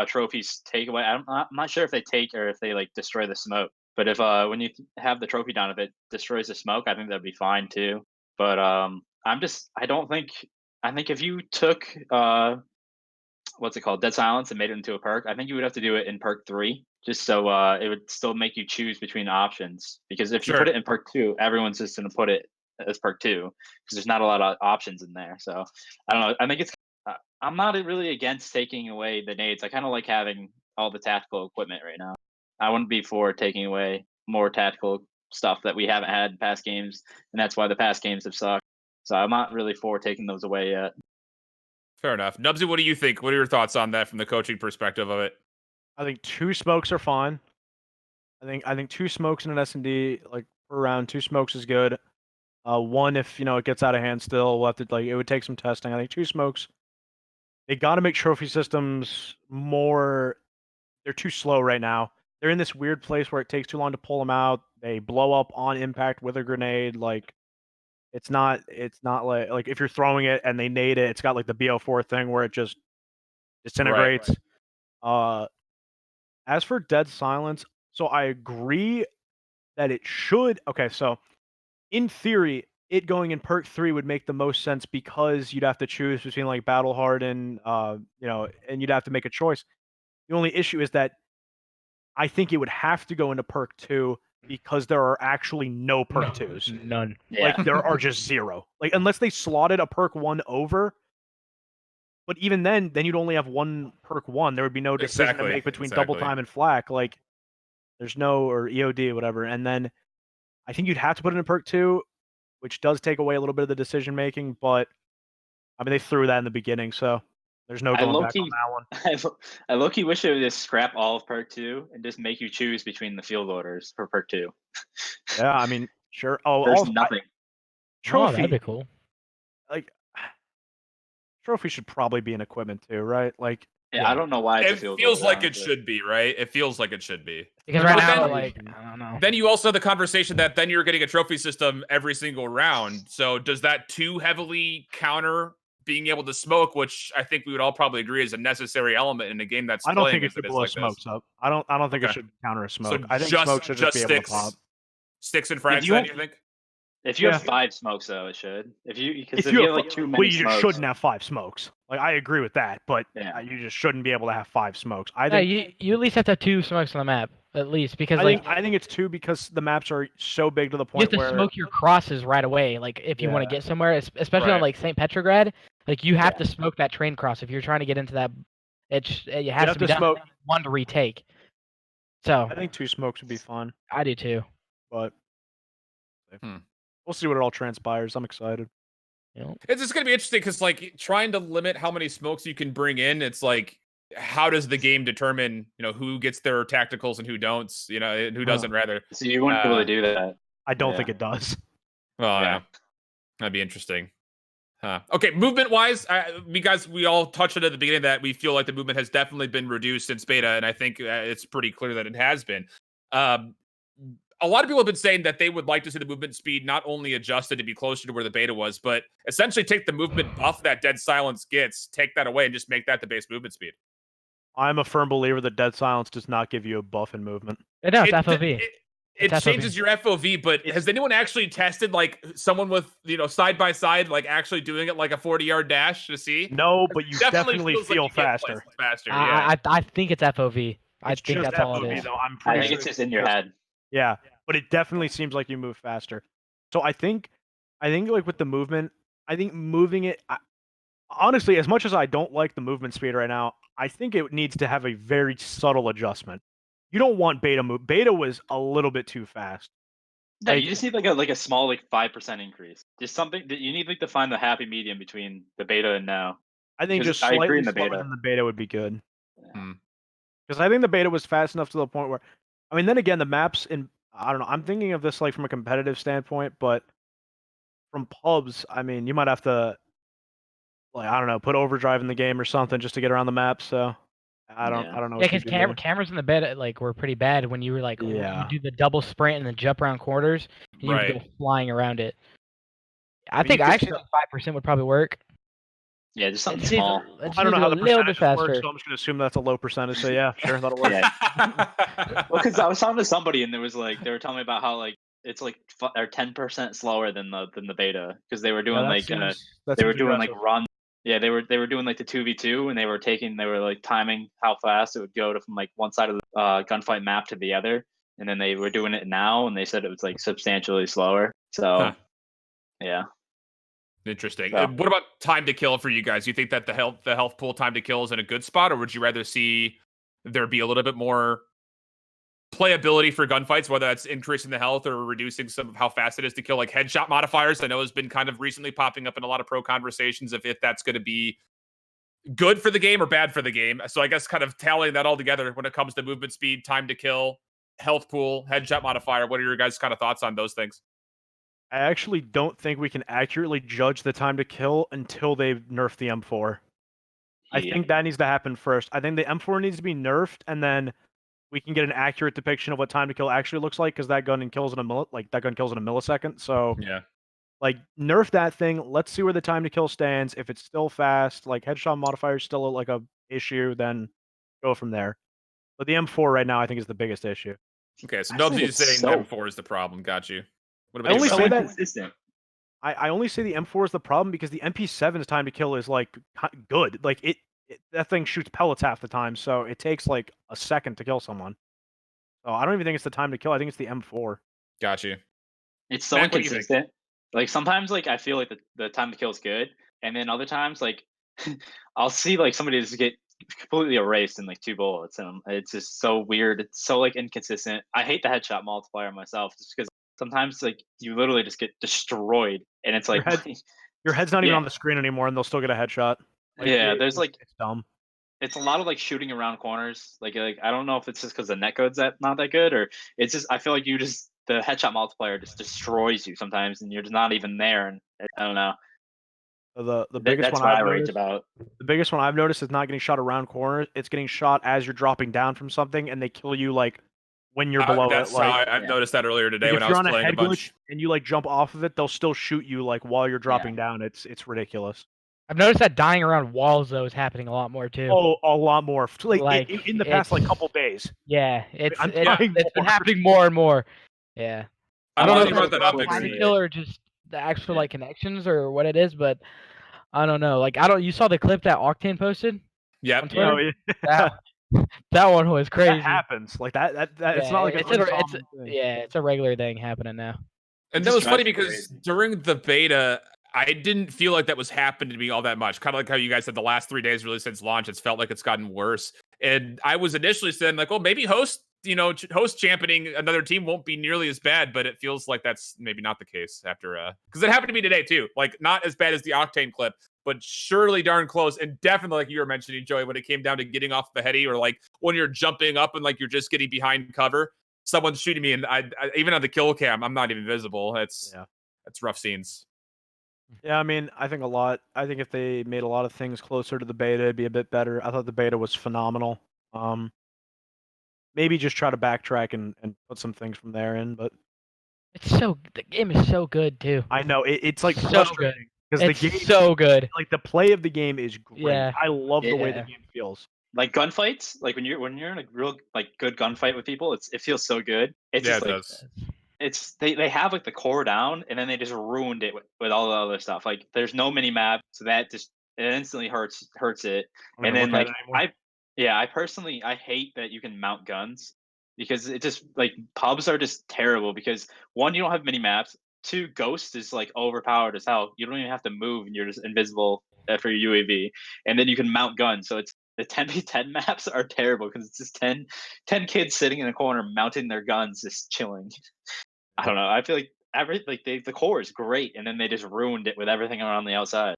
trophies take away, I'm not sure if they take or if they like destroy the smoke. But if when you have the trophy down, if it destroys the smoke, I think that'd be fine too. But I don't think. I think if you took what's it called, Dead Silence, and made it into a perk, I think you would have to do it in perk 3, just so it would still make you choose between options. Because if you put it in perk 2, everyone's just going to put it as perk 2 because there's not a lot of options in there. So I don't know. I think it's. I'm not really against taking away the nades. I kind of like having all the tactical equipment right now. I wouldn't be for taking away more tactical stuff that we haven't had in past games, and that's why the past games have sucked. So I'm not really for taking those away yet. Fair enough. Nubzy, what do you think? What are your thoughts on that from the coaching perspective of it? I think 2 smokes are fine. I think 2 smokes in an S&D, like per round, 2 smokes is good. 1 if it gets out of hand still, we'll have to it would take some testing. I think 2 smokes. They got to make trophy systems more. They're too slow right now. They're in this weird place where it takes too long to pull them out. They blow up on impact with a grenade. Like it's not like if you're throwing it and they nade it, it's got like the BO4 thing where it just disintegrates. Right. As for Dead Silence, so I agree that it should. Okay, so in theory, it going in perk 3 would make the most sense because you'd have to choose between like Battle Harden, and you'd have to make a choice. The only issue is that I think it would have to go into perk 2 because there are actually no perk 2s. None. Like there are just 0. Like unless they slotted a perk 1 over. But even then you'd only have 1 perk 1. There would be no decision to make between double time and flak. Like there's no, or EOD or whatever. And then I think you'd have to put it in perk 2, which does take away a little bit of the decision making. But I mean, they threw that in the beginning, so there's no going back on that one. I low-key wish it would just scrap all of perk 2 and just make you choose between the field orders for perk 2. Yeah, I mean, sure. Oh, there's nothing. Trophy. That'd be cool. Like, trophy should probably be an equipment too, right? Like, yeah, I don't know why it feels like it should be, right? It feels like it should be. Because right now, like, I don't know. Then you also have the conversation that then you're getting a trophy system every single round. So does that too heavily counter being able to smoke, which I think we would all probably agree is a necessary element in a game that's. I don't think it should blow smokes up. I don't think it should counter a smoke. So I think smoke should just be able to pop. Sticks and frags, then you think? If you have 5 smokes, though, it should. If you have like too many, you just shouldn't have 5 smokes. Like I agree with that, but you just shouldn't be able to have 5 smokes. I think you at least have to have 2 smokes on the map, at least, because I think it's 2 because the maps are so big to the point you have to smoke your crosses right away. Like if you want to get somewhere, especially on like St. Petrograd, like you have to smoke that train cross if you're trying to get into that. It has to be done 1 to retake. So I think 2 smokes would be fun. I do too, but. We'll see what it all transpires. I'm excited. It's just going to be interesting because, like, trying to limit how many smokes you can bring in, it's like, how does the game determine, who gets their tacticals and who don't, and who doesn't, rather? So you wouldn't be able to do that. I don't think it does. Well, yeah. That'd be interesting. Okay, movement-wise, we all touched on it at the beginning that we feel like the movement has definitely been reduced since beta, and I think it's pretty clear that it has been. A lot of people have been saying that they would like to see the movement speed not only adjusted to be closer to where the beta was, but essentially take the movement buff that Dead Silence gets, take that away, and just make that the base movement speed. I'm a firm believer that Dead Silence does not give you a buff in movement. No, it's FOV. It changes your FOV, but has anyone actually tested like someone with side by side, like actually doing it like a 40-yard dash to see? No, but you definitely feel faster. Yeah. I think it's FOV. I think that's all it is. Though. I think it's just in your head. Yeah, but it definitely seems like you move faster. So I think like with the movement, I think moving it. Honestly, as much as I don't like the movement speed right now, I think it needs to have a very subtle adjustment. You don't want beta move. Beta was a little bit too fast. No, you just need like a small 5% increase. Just something that you need to find the happy medium between the beta and now. I think just slightly slower than the beta would be good. Because I think the beta was fast enough to the point where, I mean, then again, the maps I don't know. I'm thinking of this like from a competitive standpoint, but from pubs, I mean, you might have to, like, I don't know, put overdrive in the game or something just to get around the map. So I don't know. Yeah, because cameras in the beta were pretty bad when you were like, you do the double sprint and then jump around corners, and you would go flying around it. I think actually 5% would probably work. Yeah, just something small. I don't know how the percentage works, so I'm just gonna assume that's a low percentage. So yeah, sure, that'll work. Well, because I was talking to somebody and there was like they were telling me about how like it's like or 10% slower than the beta because they were doing that like seems they were doing like aggressive. run. Yeah, they were doing like the 2v2 and they were like timing how fast it would go from like one side of the gunfight map to the other, and then they were doing it now and they said it was like substantially slower. So yeah. Interesting. So. What about time to kill for you guys? You think that the health pool time to kill is in a good spot, or would you rather see there be a little bit more playability for gunfights, whether that's increasing the health or reducing some of how fast it is to kill, like headshot modifiers? I know has been kind of recently popping up in a lot of pro conversations if that's going to be good for the game or bad for the game. So I guess kind of tallying that all together when it comes to movement speed, time to kill, health pool, headshot modifier, what are your guys' kind of thoughts on those things? I actually don't think we can accurately judge the time to kill until they nerf the M4. I think that needs to happen first. I think the M4 needs to be nerfed, and then we can get an accurate depiction of what time to kill actually looks like, because that gun kills in a millisecond. So Yeah. like nerf that thing. Let's see where the time to kill stands. If it's still fast, like headshot modifier is still like a issue, then go from there. But the M4 right now, I think, is the biggest issue. Okay, so Nubzy's saying M4 is the problem. Got you. What about I only say that. Consistent. I only say the M4 is the problem because the MP7's time to kill is like good. Like that thing shoots pellets half the time, so it takes like a second to kill someone. So I don't even think it's the time to kill. I think it's the M4. Got you. It's so Matt, inconsistent. Like sometimes, like I feel like the time to kill is good, and then other times, like I'll see like somebody just get completely erased in like 2 bullets, and it's just so weird. It's so like inconsistent. I hate the headshot multiplier myself, just because sometimes like you literally just get destroyed, and it's like your head's not even on the screen anymore, and they'll still get a headshot. Like, yeah, there's like it's dumb. It's a lot of like shooting around corners. Like I don't know if it's just because the netcode's not that good, or it's just I feel like the headshot multiplier just destroys you sometimes, and you're just not even there. And I don't know. The biggest that's one what I've I rage noticed, about. The biggest one I've noticed is not getting shot around corners. It's getting shot as you're dropping down from something, and they kill you like when you're below it. Like I've noticed that earlier today like when if I you're was on a playing head a bunch. glitch and you like jump off of it, they'll still shoot you like while you're dropping down. It's ridiculous. I've noticed that dying around walls though is happening a lot more too. Oh, a lot more. Like in the past like couple days. Yeah, it's it's been happening more and more. Yeah. I don't know know you brought that up. Time to kill or just the actual like connections or what it is, but I don't know. Like you saw the clip that Octane posted? Yep. On Twitter? That one was crazy. That happens. Like that it's not like it's a regular thing happening now. And that was funny because during the beta, I didn't feel like that was happening to me all that much. Kind of like how you guys said the last 3 days really since launch, it's felt like it's gotten worse. And I was initially saying like, well, maybe host championing another team won't be nearly as bad, but it feels like that's maybe not the case after because it happened to me today too. Like not as bad as the Octane clip, but surely darn close. And definitely like you were mentioning, Joey, when it came down to getting off the heady or like when you're jumping up and like you're just getting behind cover, someone's shooting me and I even on the kill cam, I'm not even visible. It's rough scenes. Yeah, I mean, I think if they made a lot of things closer to the beta, it'd be a bit better. I thought the beta was phenomenal. Maybe just try to backtrack and put some things from there in, but the game is so good too. I know it's like so frustrating because the game so good. Like the play of the game is great. Yeah. I love the way the game feels. Like gunfights, like when you're in a real like good gunfight with people, it feels so good. It's just like it's they have like the core down, and then they just ruined it with all the other stuff. Like there's no mini map, so that just it instantly hurts it. And then like I personally hate that you can mount guns because it just like pubs are just terrible because one, you don't have mini maps. 2, Ghost is like overpowered as hell. You don't even have to move and you're just invisible for your UAV. And then you can mount guns. So it's the 10v10 maps are terrible because it's just 10 kids sitting in a corner mounting their guns, just chilling. I don't know. I feel like the core is great, and then they just ruined it with everything around the outside.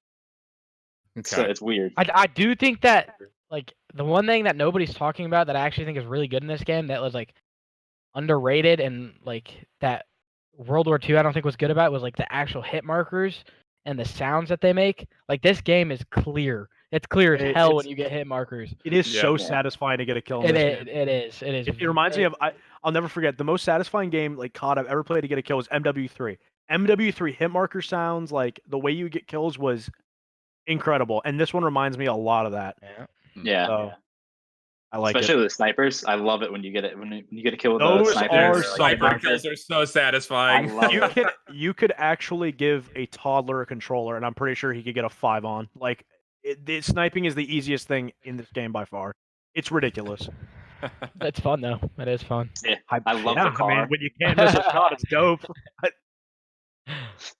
Okay. So it's weird. I do think that like the one thing that nobody's talking about that I actually think is really good in this game that was like underrated and like that World War II I don't think was good about was like the actual hit markers and the sounds that they make. Like this game is clear. It's clear as hell when you get hit markers. It is so satisfying to get a kill in this game. It is. It reminds me of I'll never forget the most satisfying game like COD I've ever played to get a kill was MW3. MW3 hit marker sounds, like the way you get kills was incredible, and this one reminds me a lot of that. Yeah. So, I like Especially it. with the snipers. I love it when you get it when you get a kill with Those a sniper. are Or, Sniper like, kills are so satisfying. I love it. You could actually give a toddler a controller, and I'm pretty sure he could get a 5 on. Like, sniping is the easiest thing in this game by far. It's ridiculous. That's fun though. That is fun. Yeah, I love yeah, the car. I mean, when you can't miss a shot, it's dope.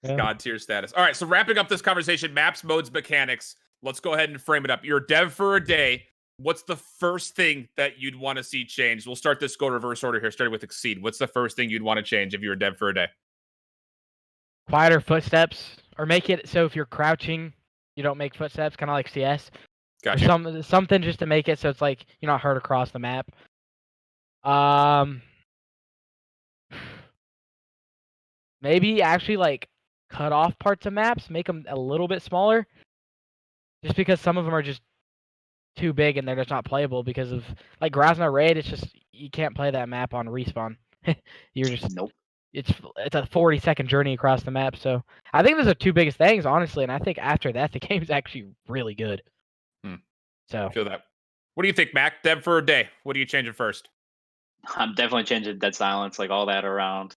Yeah. God tier status. All right, so wrapping up this conversation, maps, modes, mechanics. Let's go ahead and frame it up. You're a dev for a day. What's the first thing that you'd want to see changed? We'll start this go reverse order here, starting with Exceed. What's the first thing you'd want to change if you were a dev for a day? Quieter footsteps, or make it so if you're crouching, you don't make footsteps, kind of like CS. Gotcha. Or something just to make it so it's like you're not heard across the map. Maybe actually like cut off parts of maps, make them a little bit smaller. Just because some of them are just too big and they're just not playable because of like Grozno Raid. It's just you can't play that map on respawn. You're just Nope. It's a 40-second journey across the map. So I think those are two biggest things, honestly. And I think after that, the game's actually really good. So I feel that. What do you think, Mac? Dev for a day. What are you changing first? I'm definitely changing dead silence, like all that around.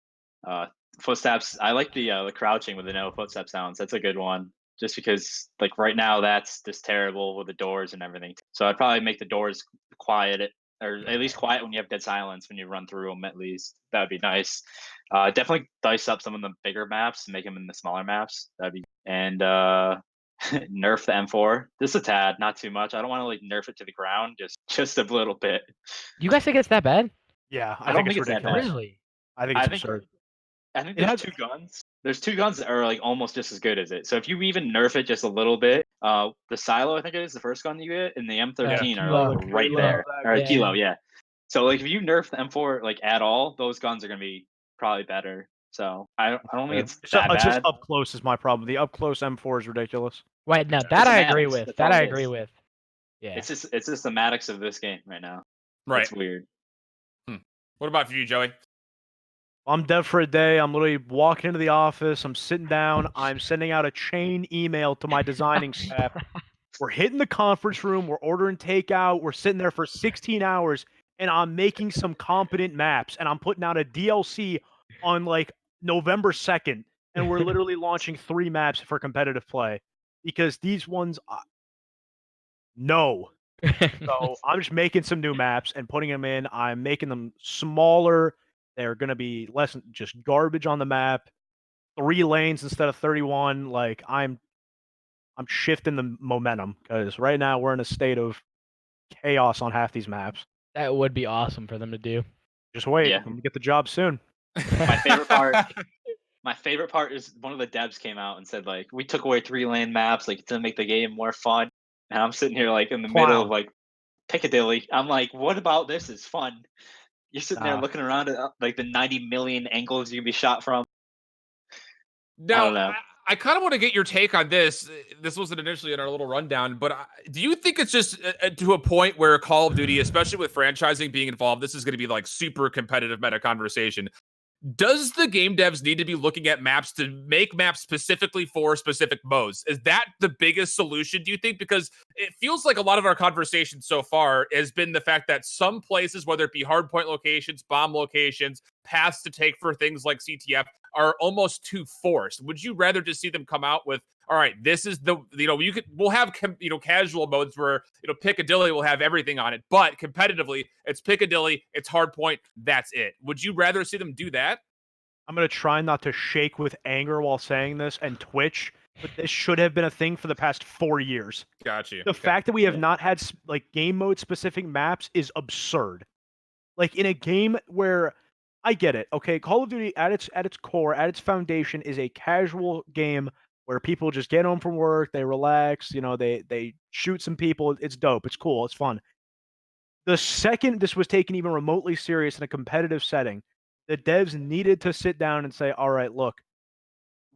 Footsteps. I like the crouching with the no footstep sounds. That's a good one. Just because, like right now, that's just terrible with the doors and everything. So I'd probably make the doors quiet, or at least quiet when you have dead silence when you run through them. At least that would be nice. Definitely dice up some of the bigger maps, make them in the smaller maps. That'd be and nerf the M4 just a tad, not too much. I don't want to like nerf it to the ground, just a little bit. you guys think it's that bad? Yeah, I don't think it's it's that ridiculous. bad. Really? I think it's absurd. I think It there's has- two guns. There's two guns that are like almost just as good as it. So if you even nerf it just a little bit, the Silo I think it is the first gun you get, and the M13 are Kilo. like right Kilo, there. that Or guy. Kilo, yeah. So like if you nerf the M4 like at all, those guns are gonna be probably better. So I don't think it's that It's just bad. up close is my problem. The up close M4 is ridiculous. Wait, no, It's that a I agree Maddox, with. that's That all I it agree is. with. Yeah. It's just the Maddox of this game right now. Right. It's weird. What about for you, Joey? I'm dev for a day. I'm literally walking into the office. I'm sitting down. I'm sending out a chain email to my designing staff. We're hitting the conference room. We're ordering takeout. We're sitting there for 16 hours, and I'm making some competent maps. And I'm putting out a DLC on like November 2nd, and we're literally launching 3 maps for competitive play because these ones, no. So I'm just making some new maps and putting them in. I'm making them smaller. They're going to be less just garbage on the map. 3 lanes instead of 31. Like I'm shifting the momentum because right now we're in a state of chaos on half these maps. That would be awesome for them to do. Just wait. Yeah. I'm gonna get the job soon. My favorite part. My favorite part is one of the devs came out and said like we took away 3-lane maps like to make the game more fun. And I'm sitting here like in the middle of like Piccadilly. I'm like, what about this is fun? You're sitting there looking around at like the 90 million angles you can be shot from. Now, I don't know. I kind of want to get your take on this. This wasn't initially in our little rundown, but do you think it's just to a point where Call of Duty, especially with franchising being involved, this is going to be like super competitive meta conversation? Does the game devs need to be looking at maps to make maps specifically for specific modes? Is that the biggest solution, do you think? Because it feels like a lot of our conversation so far has been the fact that some places, whether it be hardpoint locations, bomb locations, paths to take for things like CTF, are almost too forced. Would you rather just see them come out with, all right, this is the, we'll have, casual modes where, Piccadilly will have everything on it, but competitively, it's Piccadilly, it's Hardpoint, that's it. Would you rather see them do that? I'm gonna try not to shake with anger while saying this and twitch, but this should have been a thing for the past 4 years. Got you. The fact that we have not had like game mode specific maps is absurd. Like in a game where I get it, okay, Call of Duty at its core, at its foundation, is a casual game where people just get home from work, they relax, they shoot some people. It's dope, it's cool, it's fun. The second this was taken even remotely serious in a competitive setting, the devs needed to sit down and say, all right, look,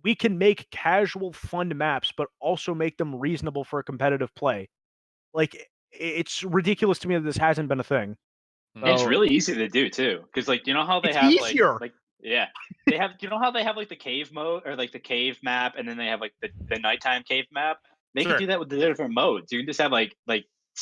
we can make casual, fun maps, but also make them reasonable for competitive play. Like, it's ridiculous to me that this hasn't been a thing. And it's really easy to do too, because like you know how they It's have easier. like yeah, they have how they have like the cave mode or like the cave map, and then they have like the nighttime cave map. They Sure. can do that with the different modes. You can just have like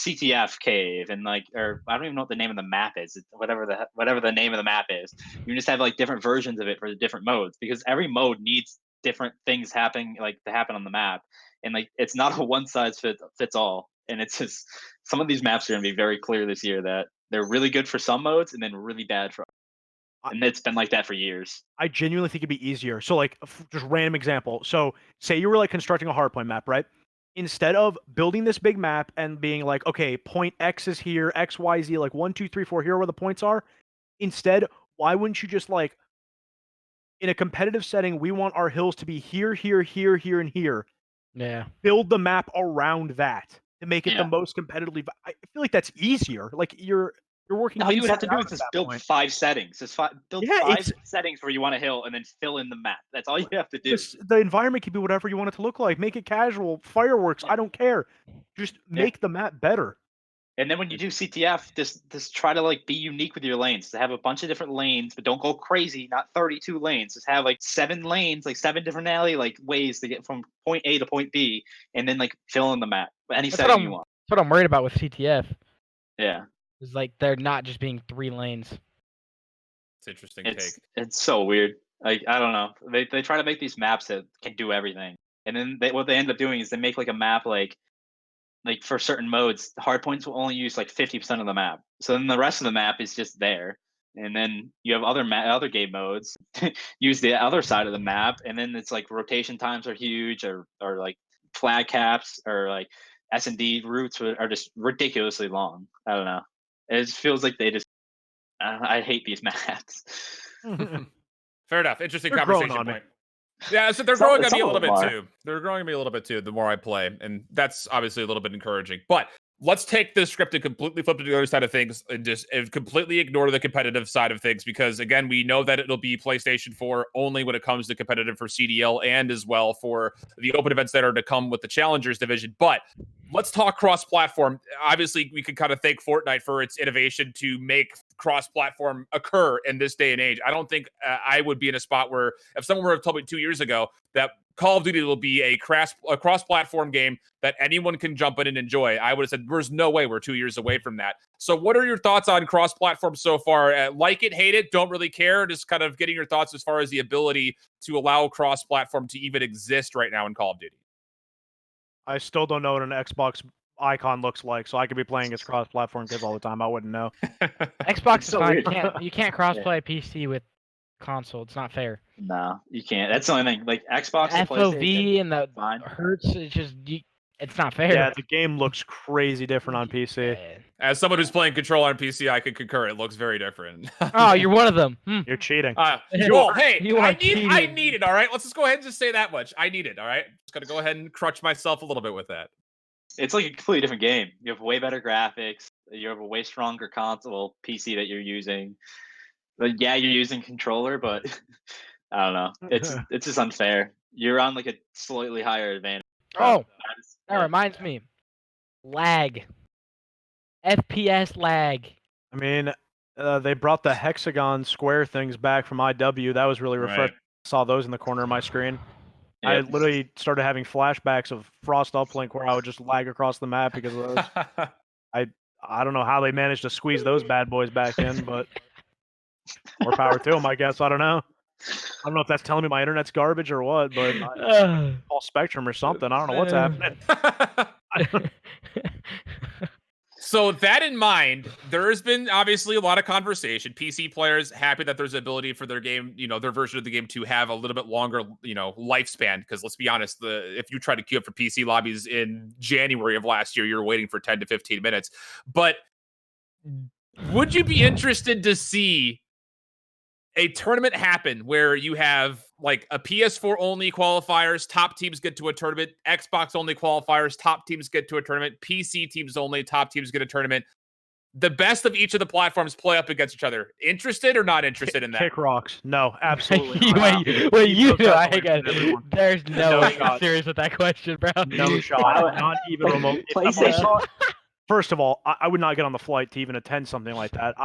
CTF cave and like, or I don't even know what the name of the map is. It's whatever the name of the map is. You just have like different versions of it for the different modes, because every mode needs different things happening, like to happen on the map, and like it's not a one size fits all. And it's just, some of these maps are going to be very clear this year that they're really good for some modes and then really bad for, and it's been like that for years. I genuinely think it'd be easier. So like, just random example. So say you were like constructing a hardpoint map, right? Instead of building this big map and being like, okay, point X is here, X, Y, Z, like 1, 2, 3, 4, here are where the points are. Instead, why wouldn't you just like, in a competitive setting, we want our hills to be here, here, here, here, and here. Yeah. Build the map around that to make it the Yeah. most competitively. I feel like that's easier. Like you're working. All you would have to inside do out is at just that build point. 5 settings. Just build Yeah, 5 settings where you want a hill, and then fill in the map. That's all you have to do. The environment can be whatever you want it to look like. Make it casual, fireworks. I don't care. Just make the map better. And then when you do CTF, just try to like be unique with your lanes. To have a bunch of different lanes, but don't go crazy. Not 32 lanes. Just have like 7 lanes, like 7 different alley like ways to get from point A to point B, and then like fill in the map. Any setting you want. That's what I'm worried about with CTF. Yeah. Is like they're not just being 3 lanes. It's interesting take. It's so weird. Like, I don't know. They try to make these maps that can do everything, and then what they end up doing is they make like a map like for certain modes, hardpoints will only use like 50% of the map. So then the rest of the map is just there. And then you have other game modes use the other side of the map, and then it's like rotation times are huge, or like flag caps, or like S&D routes are just ridiculously long. I don't know. It just feels like they just. I hate these maps. Fair enough. Interesting They're growing conversation on me. point. Yeah, so they're Some- growing on some me a of little them bit are. too. They're growing on me a little bit too the more I play, and that's obviously a little bit encouraging. But let's take this script and completely flip to the other side of things and just completely ignore the competitive side of things, because again, we know that it'll be PlayStation 4 only when it comes to competitive for CDL and as well for the open events that are to come with the Challengers division. But let's talk cross-platform. Obviously, we can kind of thank Fortnite for its innovation to make cross-platform occur in this day and age. I don't think I would be in a spot where if someone were to tell me 2 years ago that Call of Duty will be a cross-platform game that anyone can jump in and enjoy, I would have said, there's no way we're 2 years away from that. So what are your thoughts on cross-platform so far? Like it, hate it, don't really care? Just kind of getting your thoughts as far as the ability to allow cross-platform to even exist right now in Call of Duty. I still don't know what an Xbox icon looks like, so I could be playing against cross-platform kids all the time. I wouldn't know. Xbox is so fine. weird. You can't crossplay PC with console. It's not fair. No, you can't. That's the only thing. Like Xbox and PlayStation, FOV and the fine. hertz. It's just it's not fair. Yeah, the game looks crazy different on PC. As someone who's playing Control on PC, I can concur. It looks very different. Oh, you're one of them. You're cheating. Well, hey, I need it, all right? Let's just go ahead and just say that much. I need it, all right? Just got to go ahead and crutch myself a little bit with that. It's like a completely different game. You have way better graphics. You have a way stronger console PC that you're using. But yeah, you're using controller, but I don't know. It's just unfair. You're on like a slightly higher advantage. Oh, that reminds me. Lag. FPS lag. I mean, they brought the hexagon square things back from IW. That was really refreshing. Right. I saw those in the corner of my screen. Yep. I literally started having flashbacks of Frost Uplink where I would just lag across the map because of those. I don't know how they managed to squeeze those bad boys back in, but more power to them, I guess. I don't know. I don't know if that's telling me my internet's garbage or what, but all Spectrum or something. I don't know what's happening. So that in mind, there has been obviously a lot of conversation. PC players happy that there's ability for their game, their version of the game to have a little bit longer, lifespan. Because let's be honest, if you try to queue up for PC lobbies in January of last year, you're waiting for 10 to 15 minutes. But would you be interested to see a tournament happen where you have like a PS4 only qualifiers, top teams get to a tournament, Xbox only qualifiers, top teams get to a tournament, PC teams only, top teams get a tournament. The best of each of the platforms play up against each other. Interested or not interested in that? Kick rocks. No, absolutely not. There's no way you're serious with that question, bro. No shot. Not even remote. PlayStation. First of all, I would not get on the flight to even attend something like that.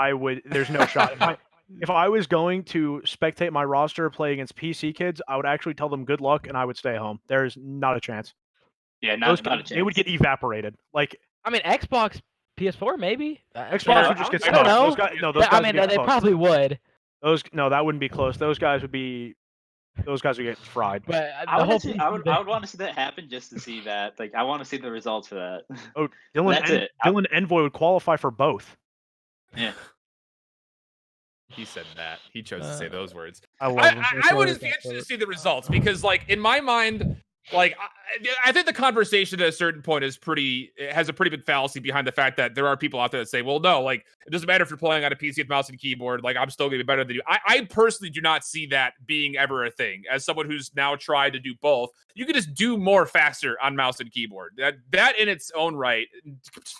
There's no shot. If I was going to spectate my roster play against PC kids, I would actually tell them good luck and I would stay home. There's not a chance. Yeah, not a chance. They would get evaporated. Like, I mean, Xbox, PS4, maybe. Xbox would just get I don't smoked. know. Those guys, no, those I guys mean, would get they cooked. probably would. No, that wouldn't be close. Those guys would get fried. But I the whole would want to see that happen just to see that. Like, I want to see the results for that. Oh, That's it. Dylan Envoy would qualify for both. Yeah. He said that. He chose to say those words. I love him. I would be interested to see the results because, like, in my mind, like, I think the conversation at a certain point has a pretty big fallacy behind the fact that there are people out there that say, well, no, like, it doesn't matter if you're playing on a PC with mouse and keyboard. Like, I'm still going to be better than you. I personally do not see that being ever a thing. As someone who's now tried to do both, you can just do more faster on mouse and keyboard. That in its own right,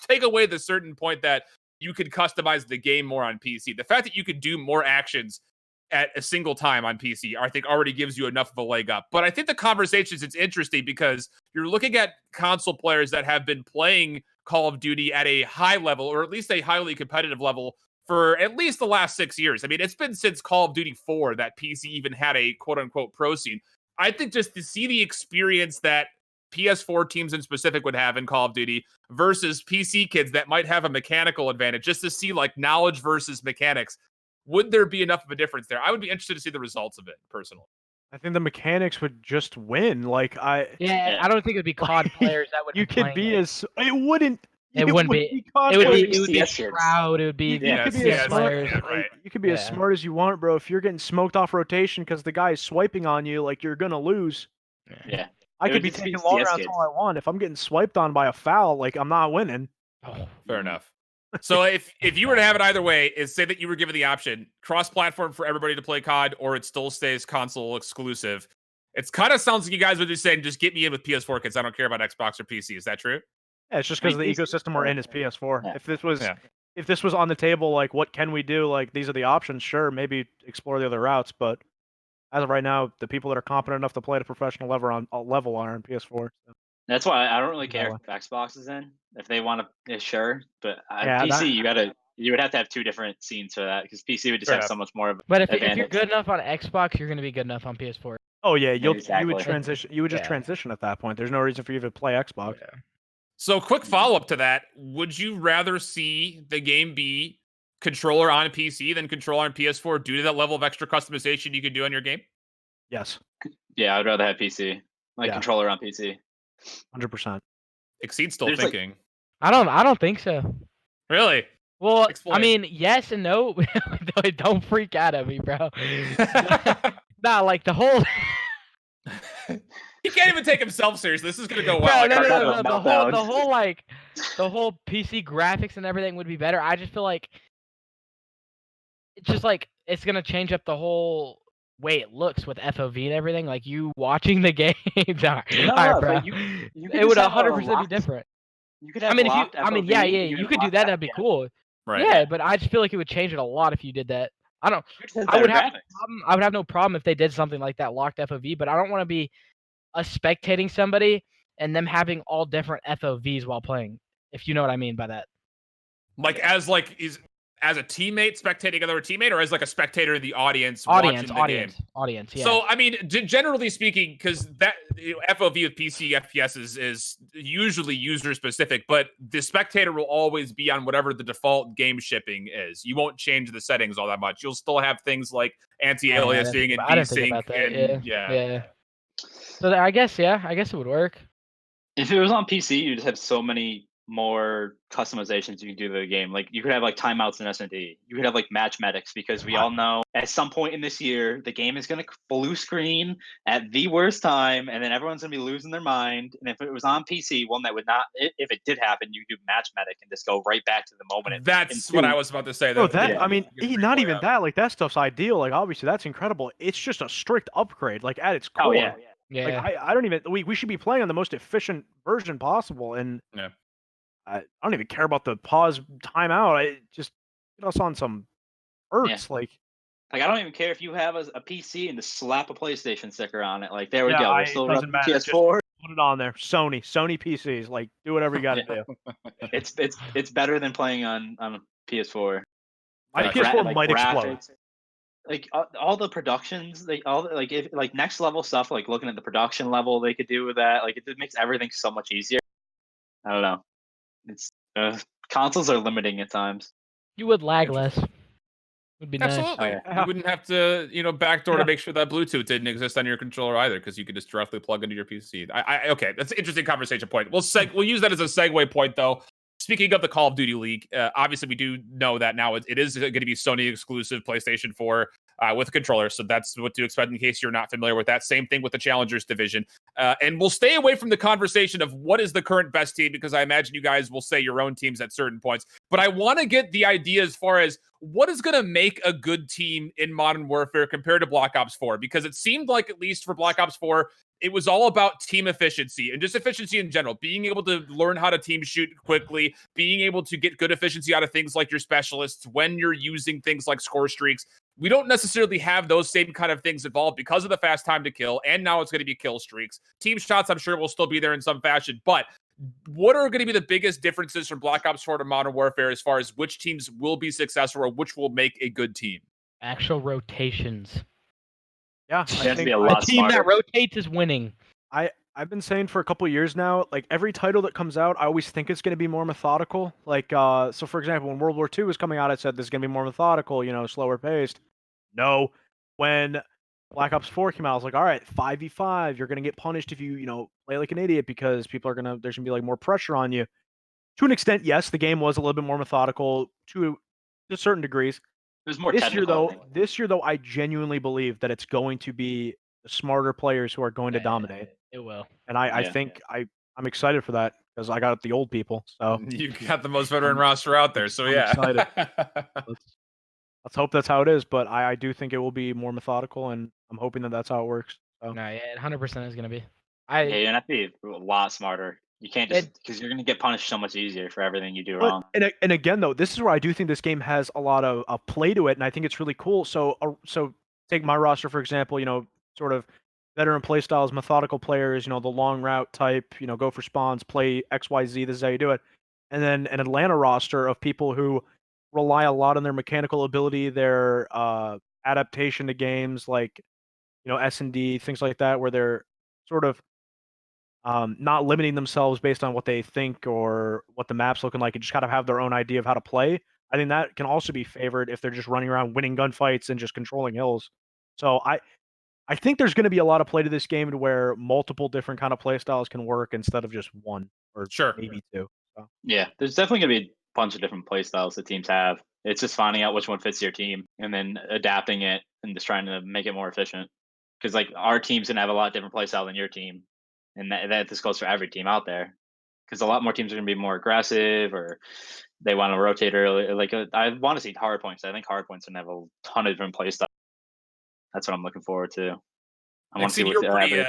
take away the certain point that you could customize the game more on PC. The fact that you could do more actions at a single time on PC, I think already gives you enough of a leg up. But I think the conversations, it's interesting because you're looking at console players that have been playing Call of Duty at a high level, or at least a highly competitive level, for at least the last 6 years. I mean, it's been since Call of Duty 4 that PC even had a quote-unquote pro scene. I think just to see the experience that PS4 teams in specific would have in Call of Duty versus PC kids that might have a mechanical advantage, just to see like knowledge versus mechanics. Would there be enough of a difference there? I would be interested to see the results of it personally. I think the mechanics would just win. Like I don't think it'd be COD players that would. You could be as it wouldn't. It wouldn't be. COD It would players. be Shroud. It would be. You could be as smart. Right. You could be as smart as you want, bro. If you're getting smoked off rotation because the guy is swiping on you, like you're gonna lose. Yeah. I could be taking long rounds all I want. If I'm getting swiped on by a foul, like I'm not winning. Oh, fair enough. So if you were to have it either way, is say that you were given the option cross-platform for everybody to play COD, or it still stays console exclusive. It kind of sounds like you guys would be saying, just get me in with PS4 because I don't care about Xbox or PC. Is that true? Yeah, it's just because the ecosystem we're in is PS4. Yeah. If this was on the table, like what can we do? Like these are the options. Sure, maybe explore the other routes, but as of right now, the people that are competent enough to play at a professional level are on PS4. So. That's why I don't really care if Xbox is in. If they want to, sure. But PC, you would have to have two different scenes for that because PC would just have so much more of. But if you're good enough on Xbox, you're going to be good enough on PS4. Oh yeah, you would transition. You would just transition at that point. There's no reason for you to play Xbox. Yeah. So, quick follow up to that: would you rather see the game be controller on PC than controller on PS4 due to that level of extra customization you could do on your game? Yes. Yeah, I'd rather have PC, controller on PC. 100%. Exceed's still thinking. I don't think so. Really? Well, Explain. I mean, yes and no. Don't freak out at me, bro. Nah, like the whole. He can't even take himself seriously. This is gonna go well. No. The whole PC graphics and everything would be better. I just feel like it's just like it's gonna change up the whole way it looks with FOV and everything. Like you watching the game, bro. It would 100% be different. You could have. You could do that. That'd be cool. Right. Yeah, but I just feel like it would change it a lot if you did that. I would have no problem if they did something like that, locked FOV. But I don't want to be spectating somebody and them having all different FOVs while playing. If you know what I mean by that. Like as a teammate spectating another teammate, or as like a spectator in the audience watching the game? Audience, yeah. So, I mean, generally speaking, because that FOV with PC FPS is usually user-specific, but the spectator will always be on whatever the default game shipping is. You won't change the settings all that much. You'll still have things like anti-aliasing and desync. Yeah. So I guess it would work. If it was on PC, you just have so many more customizations you can do to the game. Like you could have like timeouts in S&D. You could have like match medics, because we all know at some point in this year the game is going to blue screen at the worst time, and then everyone's going to be losing their mind. And if it was on PC, one that would not, if it did happen, you could do match medic and just go right back to the moment. That's what I was about to say. Though. I mean, not even that. Like that stuff's ideal. Like obviously that's incredible. It's just a strict upgrade. Like at its core. Oh yeah. Like I don't even. We should be playing on the most efficient version possible, and I don't even care about the pause timeout. I just get us on some Earths. Like I don't even care if you have a PC and just slap a PlayStation sticker on it. Like there we go. We're still running PS4. Just put it on there. Sony PCs. Like do whatever you got to do. It's better than playing on PS4. My PS4 might explode. Like all the productions, if next level stuff, like looking at the production level they could do with that. Like it makes everything so much easier. I don't know. It's consoles are limiting at times. You would lag less. Would be nice. Absolutely. Oh, yeah. You wouldn't have to, backdoor Yeah. to make sure that Bluetooth didn't exist on your controller either, because you could just directly plug into your PC. Okay, that's an interesting conversation point. We'll use that as a segue point, though. Speaking of the Call of Duty League, obviously we do know that now it is going to be Sony exclusive PlayStation 4 with a controller, so that's what to expect in case you're not familiar with that. Same thing with the Challengers division. And we'll stay away from the conversation of what is the current best team, because I imagine you guys will say your own teams at certain points. But I want to get the idea as far as what is going to make a good team in Modern Warfare compared to Black Ops 4, because it seemed like, at least for Black Ops 4, it was all about team efficiency and just efficiency in general, being able to learn how to team shoot quickly, being able to get good efficiency out of things like your specialists when you're using things like score streaks. We don't necessarily have those same kind of things involved because of the fast time to kill, and now it's going to be kill streaks. Team shots, I'm sure, will still be there in some fashion, but what are going to be the biggest differences from Black Ops 4 to Modern Warfare as far as which teams will be successful or which will make a good team? Actual rotations. Yeah, It I has to think be a A lot team that smarter. rotates is winning. I've been saying for a couple years now, like every title that comes out, I always think it's going to be more methodical. Like, so for example, when World War II was coming out, I said this is going to be more methodical, slower paced. No, when Black Ops 4 came out, I was like, all right, 5v5, you're going to get punished if you, play like an idiot because there's going to be like more pressure on you. To an extent, yes, the game was a little bit more methodical to certain degrees. There's more This year, technical. I think. this year though, I genuinely believe that it's going to be the smarter players who are going to dominate. It will. And I Yeah. think I'm excited for that because I got the old people. So You got the most veteran roster out there, so I'm yeah. excited. let's hope that's how it is. But I do think it will be more methodical, and I'm hoping that that's how it works. So. No, yeah, 100% is gonna be. Yeah, you have to be a lot smarter. You can't just because you're gonna get punished so much easier for everything you do wrong. And again though, this is where I do think this game has a lot of play to it, and I think it's really cool. So take my roster for example. Sort of veteran play styles, methodical players. The long route type. Go for spawns, play XYZ. This is how you do it. And then an Atlanta roster of people who rely a lot on their mechanical ability, their adaptation to games like S&D, things like that, where they're sort of not limiting themselves based on what they think or what the map's looking like, and just kind of have their own idea of how to play. I think that can also be favored if they're just running around winning gunfights and just controlling hills. So I think there's going to be a lot of play to this game to where multiple different kind of play styles can work instead of just one or Sure. maybe two. So. Yeah, there's definitely gonna be a bunch of different play styles that teams have. It's just finding out which one fits your team and then adapting it and just trying to make it more efficient. Because like our team's gonna have a lot different play style than your team, and that this goes for every team out there. Because a lot more teams are gonna be more aggressive or they want to rotate early. Like I want to see Hardpoints. I think Hardpoint's gonna have a ton of different play styles. That's what I'm looking forward to. I want to see what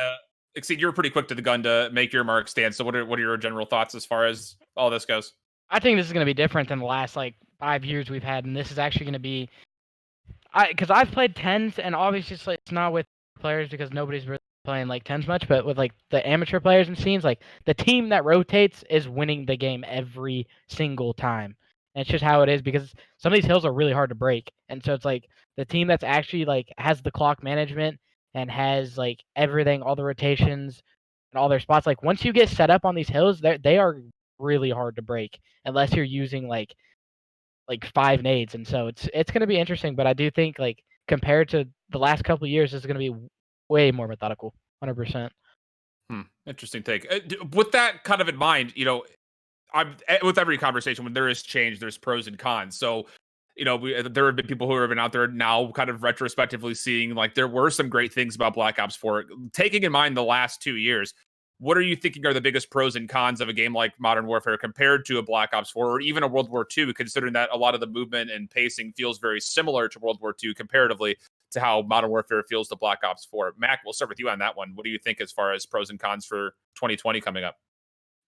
Exceed, you're pretty quick to the gun to make your mark stand. So what are your general thoughts as far as all this goes? I think this is gonna be different than the last 5 years we've had, and this is actually gonna be. Because I've played tens, and obviously it's not with players because nobody's really playing tens much, but with the amateur players and scenes, the team that rotates is winning the game every single time. And it's just how it is because some of these hills are really hard to break, and so it's the team that's actually has the clock management and has everything, all the rotations and all their spots. Once you get set up on these hills, they are really hard to break unless you're using 5 nades, and so it's going to be interesting. But I do think compared to the last couple of years, this is going to be way more methodical, 100%. Interesting take. With that kind of in mind, with every conversation when there is change, there's pros and cons. So there have been people who have been out there now kind of retrospectively seeing there were some great things about Black Ops 4. Taking in mind the last 2 years, what are you thinking are the biggest pros and cons of a game like Modern Warfare compared to a Black Ops 4 or even a World War II, considering that a lot of the movement and pacing feels very similar to World War II comparatively to how Modern Warfare feels to Black Ops 4? Mac, we'll start with you on that one. What do you think as far as pros and cons for 2020 coming up?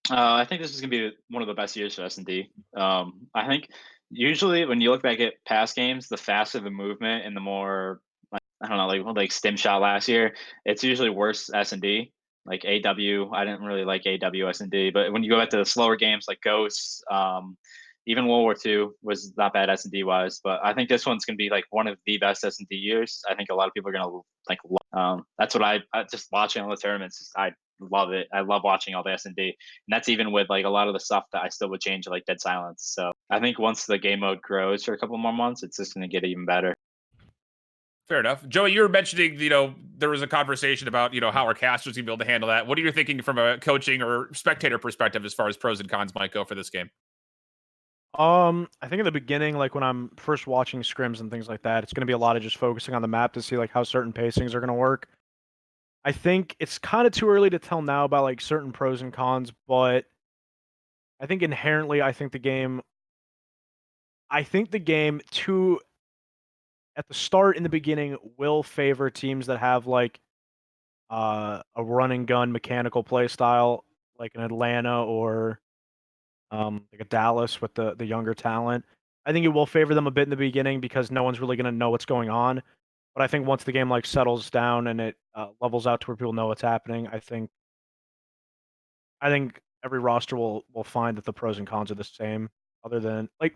I think this is going to be one of the best years for S&D. I think usually when you look back at past games, the faster the movement and the more, I don't know, like Stim Shot last year, it's usually worse S&D. Like AW, I didn't really like AW S&D, but when you go back to the slower games like Ghosts, Even World War II was not bad S&D wise, but I think this one's gonna be like one of the best S&D years. I think a lot of people are gonna like. That's what I just watching all the tournaments. I love it. I love watching all the S&D, and that's even with like a lot of the stuff that I still would change, like Dead Silence. So I think once the game mode grows for a couple more months, it's just gonna get even better. Fair enough. Joey, you were mentioning, there was a conversation about, how our casters can be able to handle that. What are you thinking from a coaching or spectator perspective as far as pros and cons might go for this game? I think in the beginning, like when I'm first watching scrims and things like that, it's going to be a lot of just focusing on the map to see like how certain pacings are going to work. I think it's kind of too early to tell now about like certain pros and cons, but I think inherently, I think the game too at the start in the beginning will favor teams that have like a run and gun mechanical play style, like an Atlanta or like a Dallas with the younger talent. I think it will favor them a bit in the beginning because no one's really going to know what's going on. But I think once the game like settles down and it levels out to where people know what's happening, I think every roster will find that the pros and cons are the same. Other than like,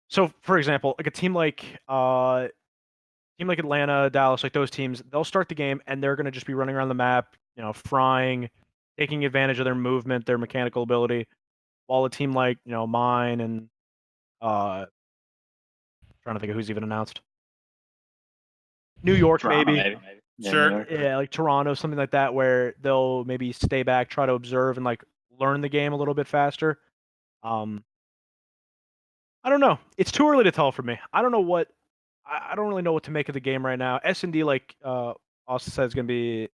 so for example, like a team like Atlanta, Dallas, like those teams, they'll start the game and they're going to just be running around the map, frying, taking advantage of their movement, their mechanical ability. While a team like mine and trying to think of who's even announced. New York, Toronto, maybe. Yeah, Sure. New York. Yeah, like Toronto, something like that, where they'll maybe stay back, try to observe, and like learn the game a little bit faster. I don't know. It's too early to tell for me. I don't know what. I don't really know what to make of the game right now. S&D, like Austin said, it's gonna be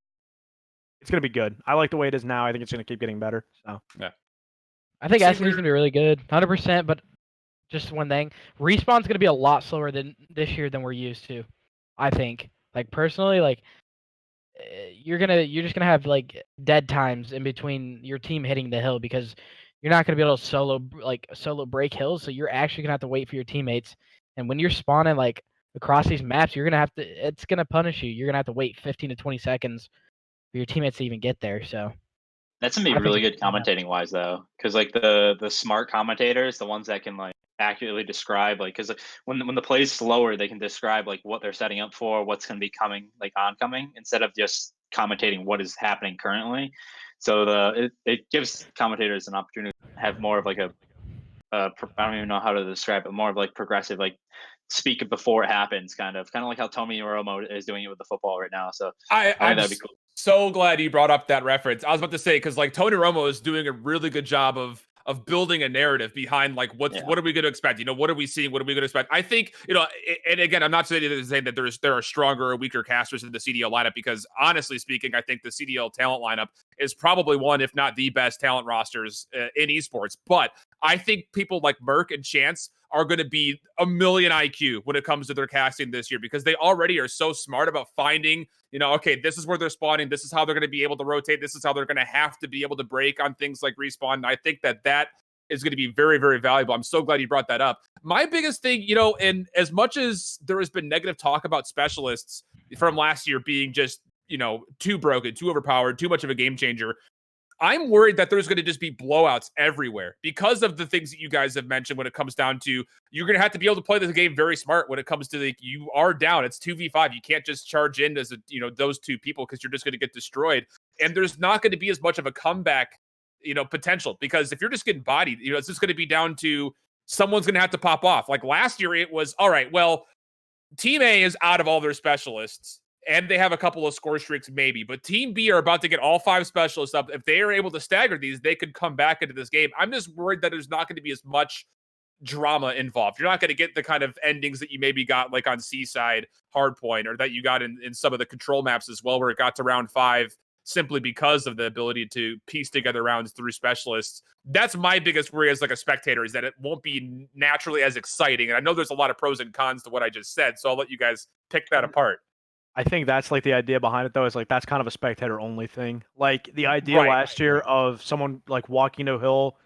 good. I like the way it is now. I think it's gonna keep getting better. So Yeah. I think So S&D's gonna be really good, 100%. But just one thing, respawn's gonna be a lot slower than this year than we're used to. I think, like personally, like you're just gonna have like dead times in between your team hitting the hill because you're not gonna be able to solo break hills. So you're actually gonna have to wait for your teammates. And when you're spawning like across these maps, you're gonna have to. It's gonna punish you. You're gonna have to wait 15 to 20 seconds for your teammates to even get there. So That's gonna be I think really it's- good commentating wise though, because like the smart commentators, the ones that can like accurately describe like, because when the play's slower, they can describe like what they're setting up for, what's gonna be coming, like oncoming, instead of just commentating what is happening currently. So it gives commentators an opportunity to have more of like I don't even know how to describe it, more of like progressive, like speak it before it happens, kind of like how Tommy Romo is doing it with the football right now. So I think I'm that'd be cool. so glad you brought up that reference. I was about to say, because like Tony Romo is doing a really good job of building a narrative behind like what are we going to expect? What are we seeing? What are we going to expect? I think and again, I'm not saying that there are stronger or weaker casters in the CDL lineup, because honestly speaking, I think the CDL talent lineup is probably one, if not the best talent rosters in esports. But I think people like Merc and Chance are going to be a million IQ when it comes to their casting this year, because they already are so smart about finding, okay, this is where they're spawning. This is how they're going to be able to rotate. This is how they're going to have to be able to break on things like respawn. And I think that is going to be very, very valuable. I'm so glad you brought that up. My biggest thing, and as much as there has been negative talk about specialists from last year being just, too broken, too overpowered, too much of a game changer, I'm worried that there's going to just be blowouts everywhere because of the things that you guys have mentioned when it comes down to you're going to have to be able to play this game very smart when it comes to like you are down. It's 2v5. You can't just charge in as those two people, because you're just going to get destroyed. And there's not going to be as much of a comeback, potential, because if you're just getting bodied, it's just going to be down to someone's going to have to pop off. Like last year, it was all right. Well, Team A is out of all their specialists, and they have a couple of score streaks maybe, but Team B are about to get all 5 specialists up. If they are able to stagger these, they could come back into this game. I'm just worried that there's not going to be as much drama involved. You're not going to get the kind of endings that you maybe got like on Seaside Hardpoint, or that you got in some of the control maps as well, where it got to round 5 simply because of the ability to piece together rounds through specialists. That's my biggest worry as like a spectator, is that it won't be naturally as exciting. And I know there's a lot of pros and cons to what I just said, so I'll let you guys pick that apart. I think that's like the idea behind it, though, is like that's kind of a spectator only thing. Like the idea last year of someone like walking to a hill,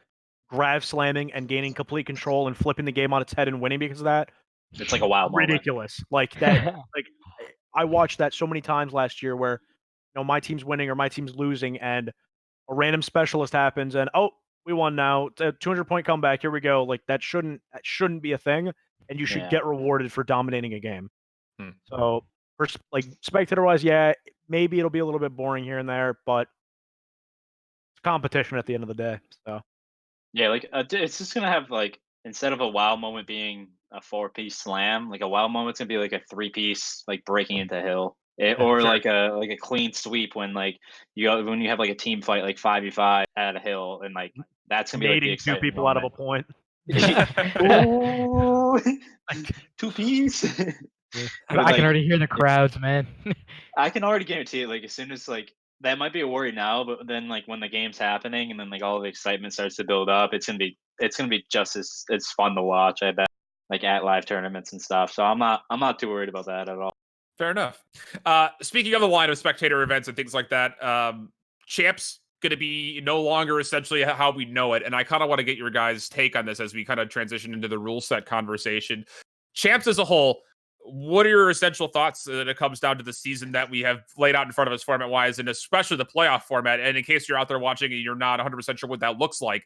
grab slamming, and gaining complete control and flipping the game on its head and winning because of that. It's like a wild ridiculous. Like that. Like I watched that so many times last year where my team's winning or my team's losing, and a random specialist happens, and We won now. It's a 200-point comeback. Here we go. Like that shouldn't be a thing, and you should get rewarded for dominating a game. So, for like spectator-wise, yeah, maybe it'll be a little bit boring here and there, but it's competition at the end of the day. So. Yeah, like it's just gonna have like instead of a wow moment being a 4-piece slam, like a wow moment's gonna be like a 3-piece like breaking into hill, or Sure. like a clean sweep when like when you have like a team fight like 5v5 at a hill, and like that's gonna be like the Nading two exciting people moment. out of a point. Ooh, 2-piece. I can already hear the crowds, man. I can already guarantee it. Like as soon as like that might be a worry now, but then like when the game's happening and then like all the excitement starts to build up, it's gonna be just as it's fun to watch. I bet, like at live tournaments and stuff. So I'm not too worried about that at all. Fair enough. Speaking of the line of spectator events and things like that, Champs going to be no longer essentially how we know it. And I kind of want to get your guys' take on this as we kind of transition into the rule set conversation. Champs as a whole, what are your essential thoughts when it comes down to the season that we have laid out in front of us format-wise, and especially the playoff format? And in case you're out there watching and you're not 100% sure what that looks like,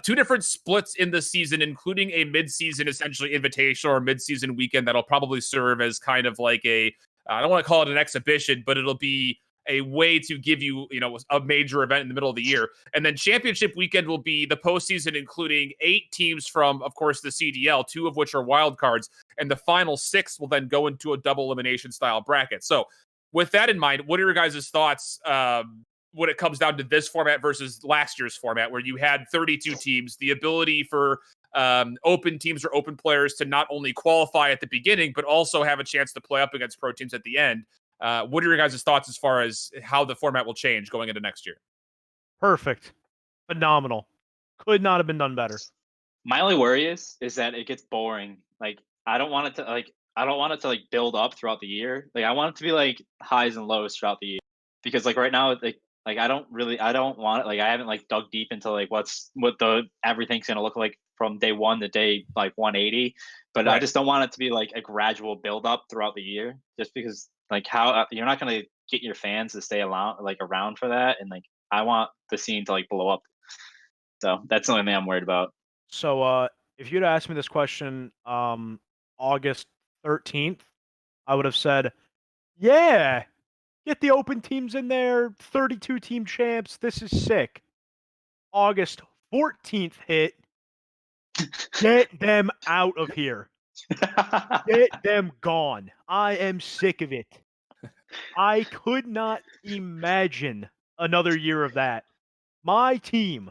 2 different splits in the season, including a mid-season essentially invitational or mid-season weekend that'll probably serve as kind of like I don't want to call it an exhibition, but it'll be a way to give you, a major event in the middle of the year. And then championship weekend will be the postseason, including 8 teams from, of course, the CDL, 2 of which are wild cards. And the final 6 will then go into a double elimination style bracket. So with that in mind, what are your guys' thoughts when it comes down to this format versus last year's format, where you had 32 teams, the ability for open teams or open players to not only qualify at the beginning, but also have a chance to play up against pro teams at the end? What are your guys' thoughts as far as how the format will change going into next year? Perfect. Phenomenal. Could not have been done better. My only worry is that it gets boring. Like I don't want it to like build up throughout the year. Like I want it to be like highs and lows throughout the year. Because like right now, like I don't want it. Like I haven't like dug deep into like what everything's gonna look like from day 1 to day like 180. But Right. I just don't want it to be like a gradual build up throughout the year. Just because like how you're not gonna get your fans to stay around for that, and like I want the scene to like blow up. So that's the only thing I'm worried about. So, if you'd asked me this question, August 13th, I would have said, yeah, get the open teams in there, 32 team champs. This is sick. August 14th hit. Get them out of here. Get them gone. I am sick of it. I could not imagine another year of that. My team.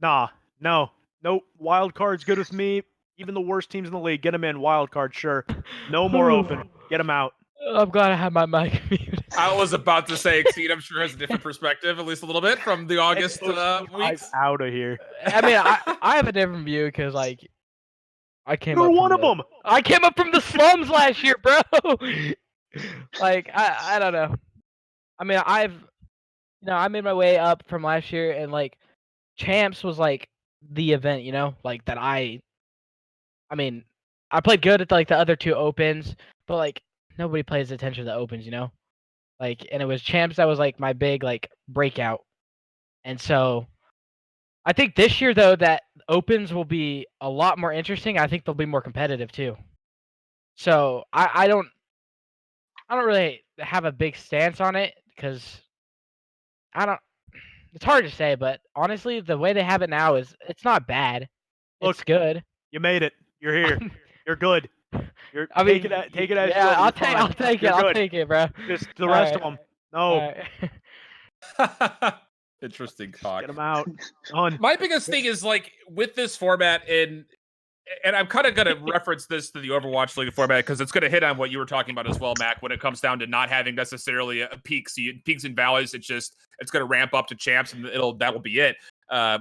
Nah, no. Nope. Wild card's good with me. Even the worst teams in the league, get them in. Wild card, sure. No more open. Get them out. I'm glad I have my mic muted. I was about to say, Exceed, I'm sure has a different perspective, at least a little bit, from the August weeks. Out of here. I mean, I have a different view because like I came You're up one from of them. I came up from the slums last year, bro. Like I don't know. I mean, I made my way up from last year, and like champs was like the event, like that I mean, I played good at like the other 2 opens, but like nobody pays attention to the opens, like, and it was champs that was like my big like breakout. And so I think this year though that opens will be a lot more interesting. I think they'll be more competitive too. So I don't really have a big stance on it because it's hard to say, but honestly the way they have it now it's not bad. Look, it's good. You made it. You're here. You're good. I mean, take it as yeah, I'll take it. I'll take it, bro. Just the rest of them. No. Interesting talk. Get them out. Done. My biggest thing is like with this format, and I'm kind of going to reference this to the Overwatch League format because it's going to hit on what you were talking about as well, Mac, when it comes down to not having necessarily a peaks and valleys. It's going to ramp up to champs, and that will be it,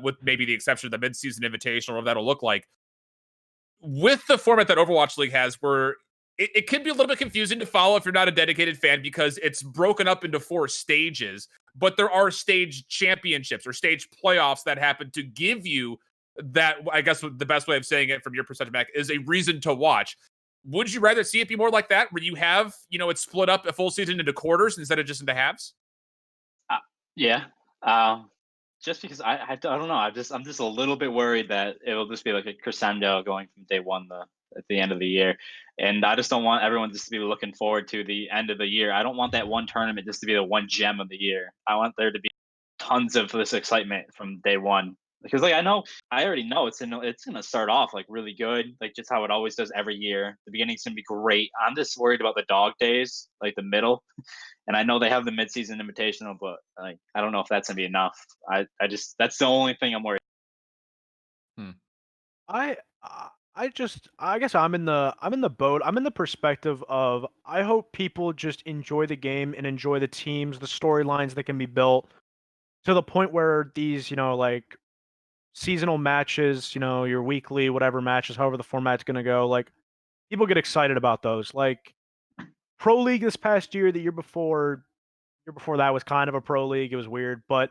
with maybe the exception of the mid-season invitational, or what that'll look like. With the format that Overwatch League has, where it can be a little bit confusing to follow if you're not a dedicated fan, because it's broken up into 4 stages, but there are stage championships or stage playoffs that happen to give you that. I guess the best way of saying it from your perspective, Mac, is a reason to watch. Would you rather see it be more like that, where you have, it's split up a full season into quarters instead of just into halves? Yeah. just because I don't know. I'm just a little bit worried that it'll just be like a crescendo going from day one at the end of the year, and I just don't want everyone just to be looking forward to the end of the year. I don't want that one tournament just to be the one gem of the year. I want there to be tons of this excitement from day one, because like I already know it's gonna start off like really good, like just how it always does every year. The beginning's gonna be great. I'm just worried about the dog days, like the middle. And I know they have the midseason invitational, but like I don't know if that's gonna be enough. I just that's the only thing I'm worried. I guess I'm in the boat. I'm in the perspective of I hope people just enjoy the game and enjoy the teams, the storylines that can be built to the point where these, like seasonal matches, your weekly whatever matches, however the format's going to go, like people get excited about those. Like Pro League this past year, the year before that was kind of a pro league. It was weird, but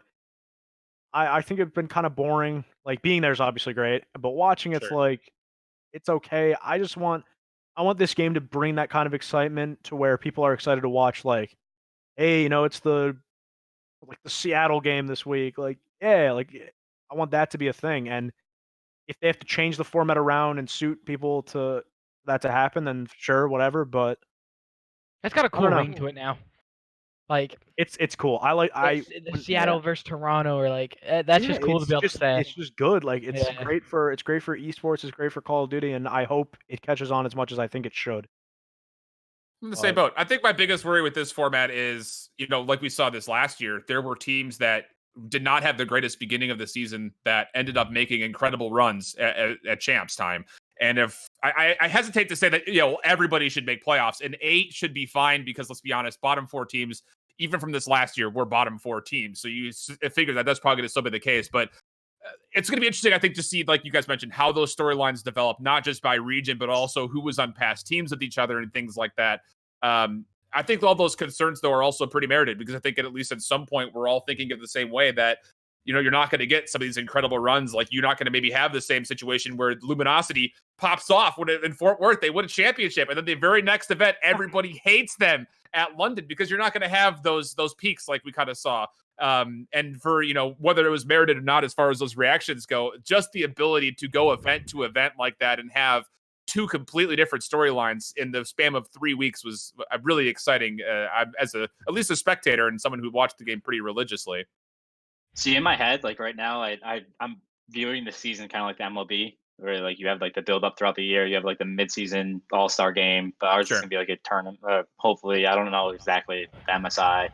I think it's been kind of boring. Like being there is obviously great, but watching it's Sure. like it's okay. I want this game to bring that kind of excitement to where people are excited to watch. Like, hey, it's the Seattle game this week. Like, yeah, like I want that to be a thing. And if they have to change the format around and suit people to that to happen, then sure, whatever. But It's got a I don't cool know. ring to it now. Like It's cool. Seattle versus Toronto, or like that's just cool to be able to say. It's just good. Like it's Yeah. great for esports. It's great for Call of Duty, and I hope it catches on as much as I think it should. I'm in the same boat. I think my biggest worry with this format is, like we saw this last year, there were teams that did not have the greatest beginning of the season that ended up making incredible runs at champs time. And if I hesitate to say that, everybody should make playoffs, and 8 should be fine because let's be honest, bottom 4 teams, even from this last year, were bottom 4 teams. So you figure that that's probably going to still be the case. But it's going to be interesting, I think, to see, like you guys mentioned, how those storylines develop, not just by region, but also who was on past teams with each other and things like that. I think all those concerns, though, are also pretty merited because I think at least at some point we're all thinking of the same way that, you're not going to get some of these incredible runs. Like you're not going to maybe have the same situation where Luminosity pops off when in Fort Worth, they win a championship. And then the very next event, everybody hates them at London because you're not going to have those peaks like we kind of saw. And for, whether it was merited or not, as far as those reactions go, just the ability to go event to event like that and have 2 completely different storylines in the span of 3 weeks was really exciting as at least a spectator and someone who watched the game pretty religiously. See, in my head, like right now, I'm viewing the season kind of like the MLB, where like you have like the build up throughout the year, you have like the midseason All-Star game, but ours is gonna be like a tournament. Hopefully, I don't know exactly the MSI,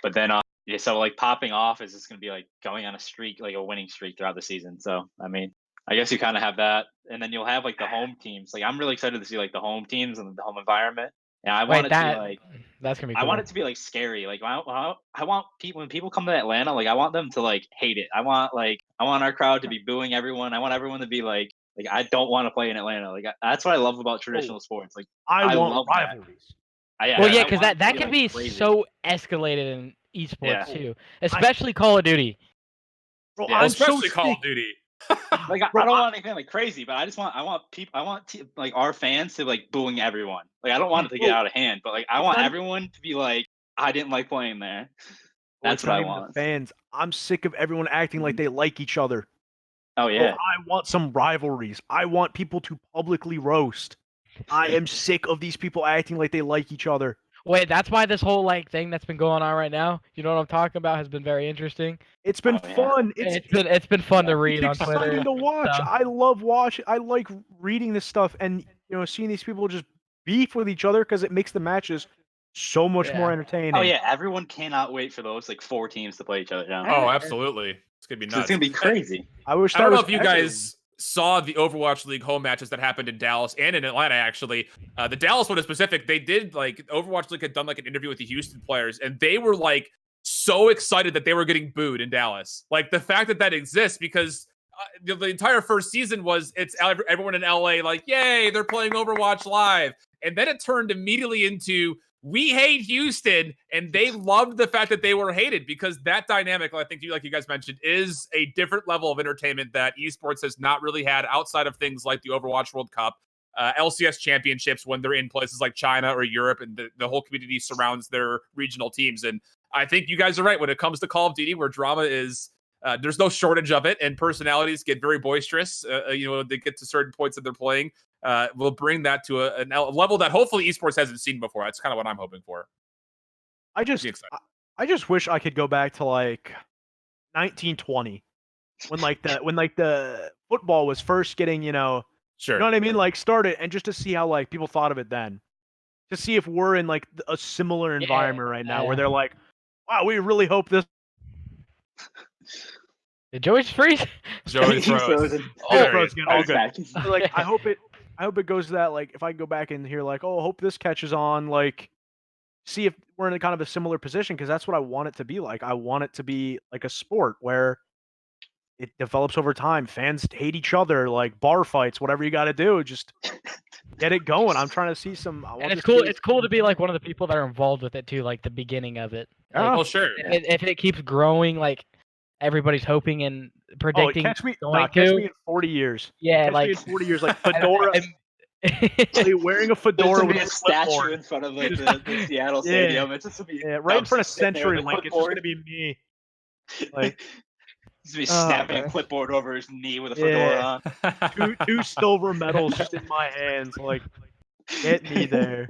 but then so like popping off is just gonna be like going on a streak, like a winning streak throughout the season. So I mean, I guess you kind of have that, and then you'll have like the home teams. Like I'm really excited to see like the home teams and the home environment. And I want it to be like that's gonna be cool. I want it to be like scary. Like I want people when people come to Atlanta, like I want them to like hate it. I want our crowd to be booing everyone. I want everyone to be like I don't want to play in Atlanta. Like that's what I love about traditional sports. Like I want love rivalries. Well, yeah, because that can be crazy. so escalated in esports too, especially Call of Duty. Bro, yeah, especially Call of Duty. Like I don't want anything like crazy, but I want like our fans to like booing everyone. Like I don't want it to get out of hand, but like I want everyone to be like, I didn't like playing there. That's what I want. Fans, I'm sick of everyone acting like they like each other. Oh yeah. I want some rivalries. I want people to publicly roast. I am sick of these people acting like they like each other. Wait, that's why this whole like thing that's been going on right now, you know what I'm talking about, has been very interesting. It's been fun. It's been fun to read on Twitter. It's exciting to watch. So. I love watching. I like reading this stuff and seeing these people just beef with each other because it makes the matches so much more entertaining. Oh yeah, everyone cannot wait for those like 4 teams to play each other down. Oh, absolutely. It's gonna be nuts. It's gonna be crazy. I don't know if you guys saw the Overwatch League home matches that happened in Dallas and in Atlanta, actually. The Dallas one is specific. They did, like, Overwatch League had done, like, an interview with the Houston players, and they were, like, so excited that they were getting booed in Dallas. Like, the fact that exists, because the entire first season was, it's everyone in LA, like, yay, they're playing Overwatch Live. And then it turned immediately into, we hate Houston, and they loved the fact that they were hated, because that dynamic, I think, like you guys mentioned, is a different level of entertainment that esports has not really had outside of things like the Overwatch World Cup, LCS championships when they're in places like China or Europe, and the whole community surrounds their regional teams. And I think you guys are right when it comes to Call of Duty, where drama is There's no shortage of it, and personalities get very boisterous. They get to certain points that they're playing. We'll bring that to a level that hopefully esports hasn't seen before. That's kind of what I'm hoping for. I just wish I could go back to like 1920 when the football was first getting, Sure. You know what I mean? Like started, and just to see how like people thought of it then. To see if we're in like a similar environment right now where they're like, wow, we really hope this. Did Joey just freeze? Joey froze. All good. Like I hope it goes to that, like if I go back and hear like, oh, I hope this catches on, like see if we're in a kind of a similar position, because that's what I want it to be like. I want it to be like a sport where it develops over time. Fans hate each other, like bar fights, whatever you got to do, just get it going. I'm trying to see some. And it's cool. It's cool to be like one of the people that are involved with it too, like the beginning of it. Like, well, sure. If it keeps growing, like everybody's hoping and predicting. Catch me in 40 years. Yeah, catch like me in 40 years, like fedora. Wearing a fedora with a statue in front of like the Seattle Stadium. It's just right in front of CenturyLink. It's just gonna be me. Like. He's gonna be snapping a clipboard over his knee with a fedora on. Two silver medals just in my hands. Like, get me there.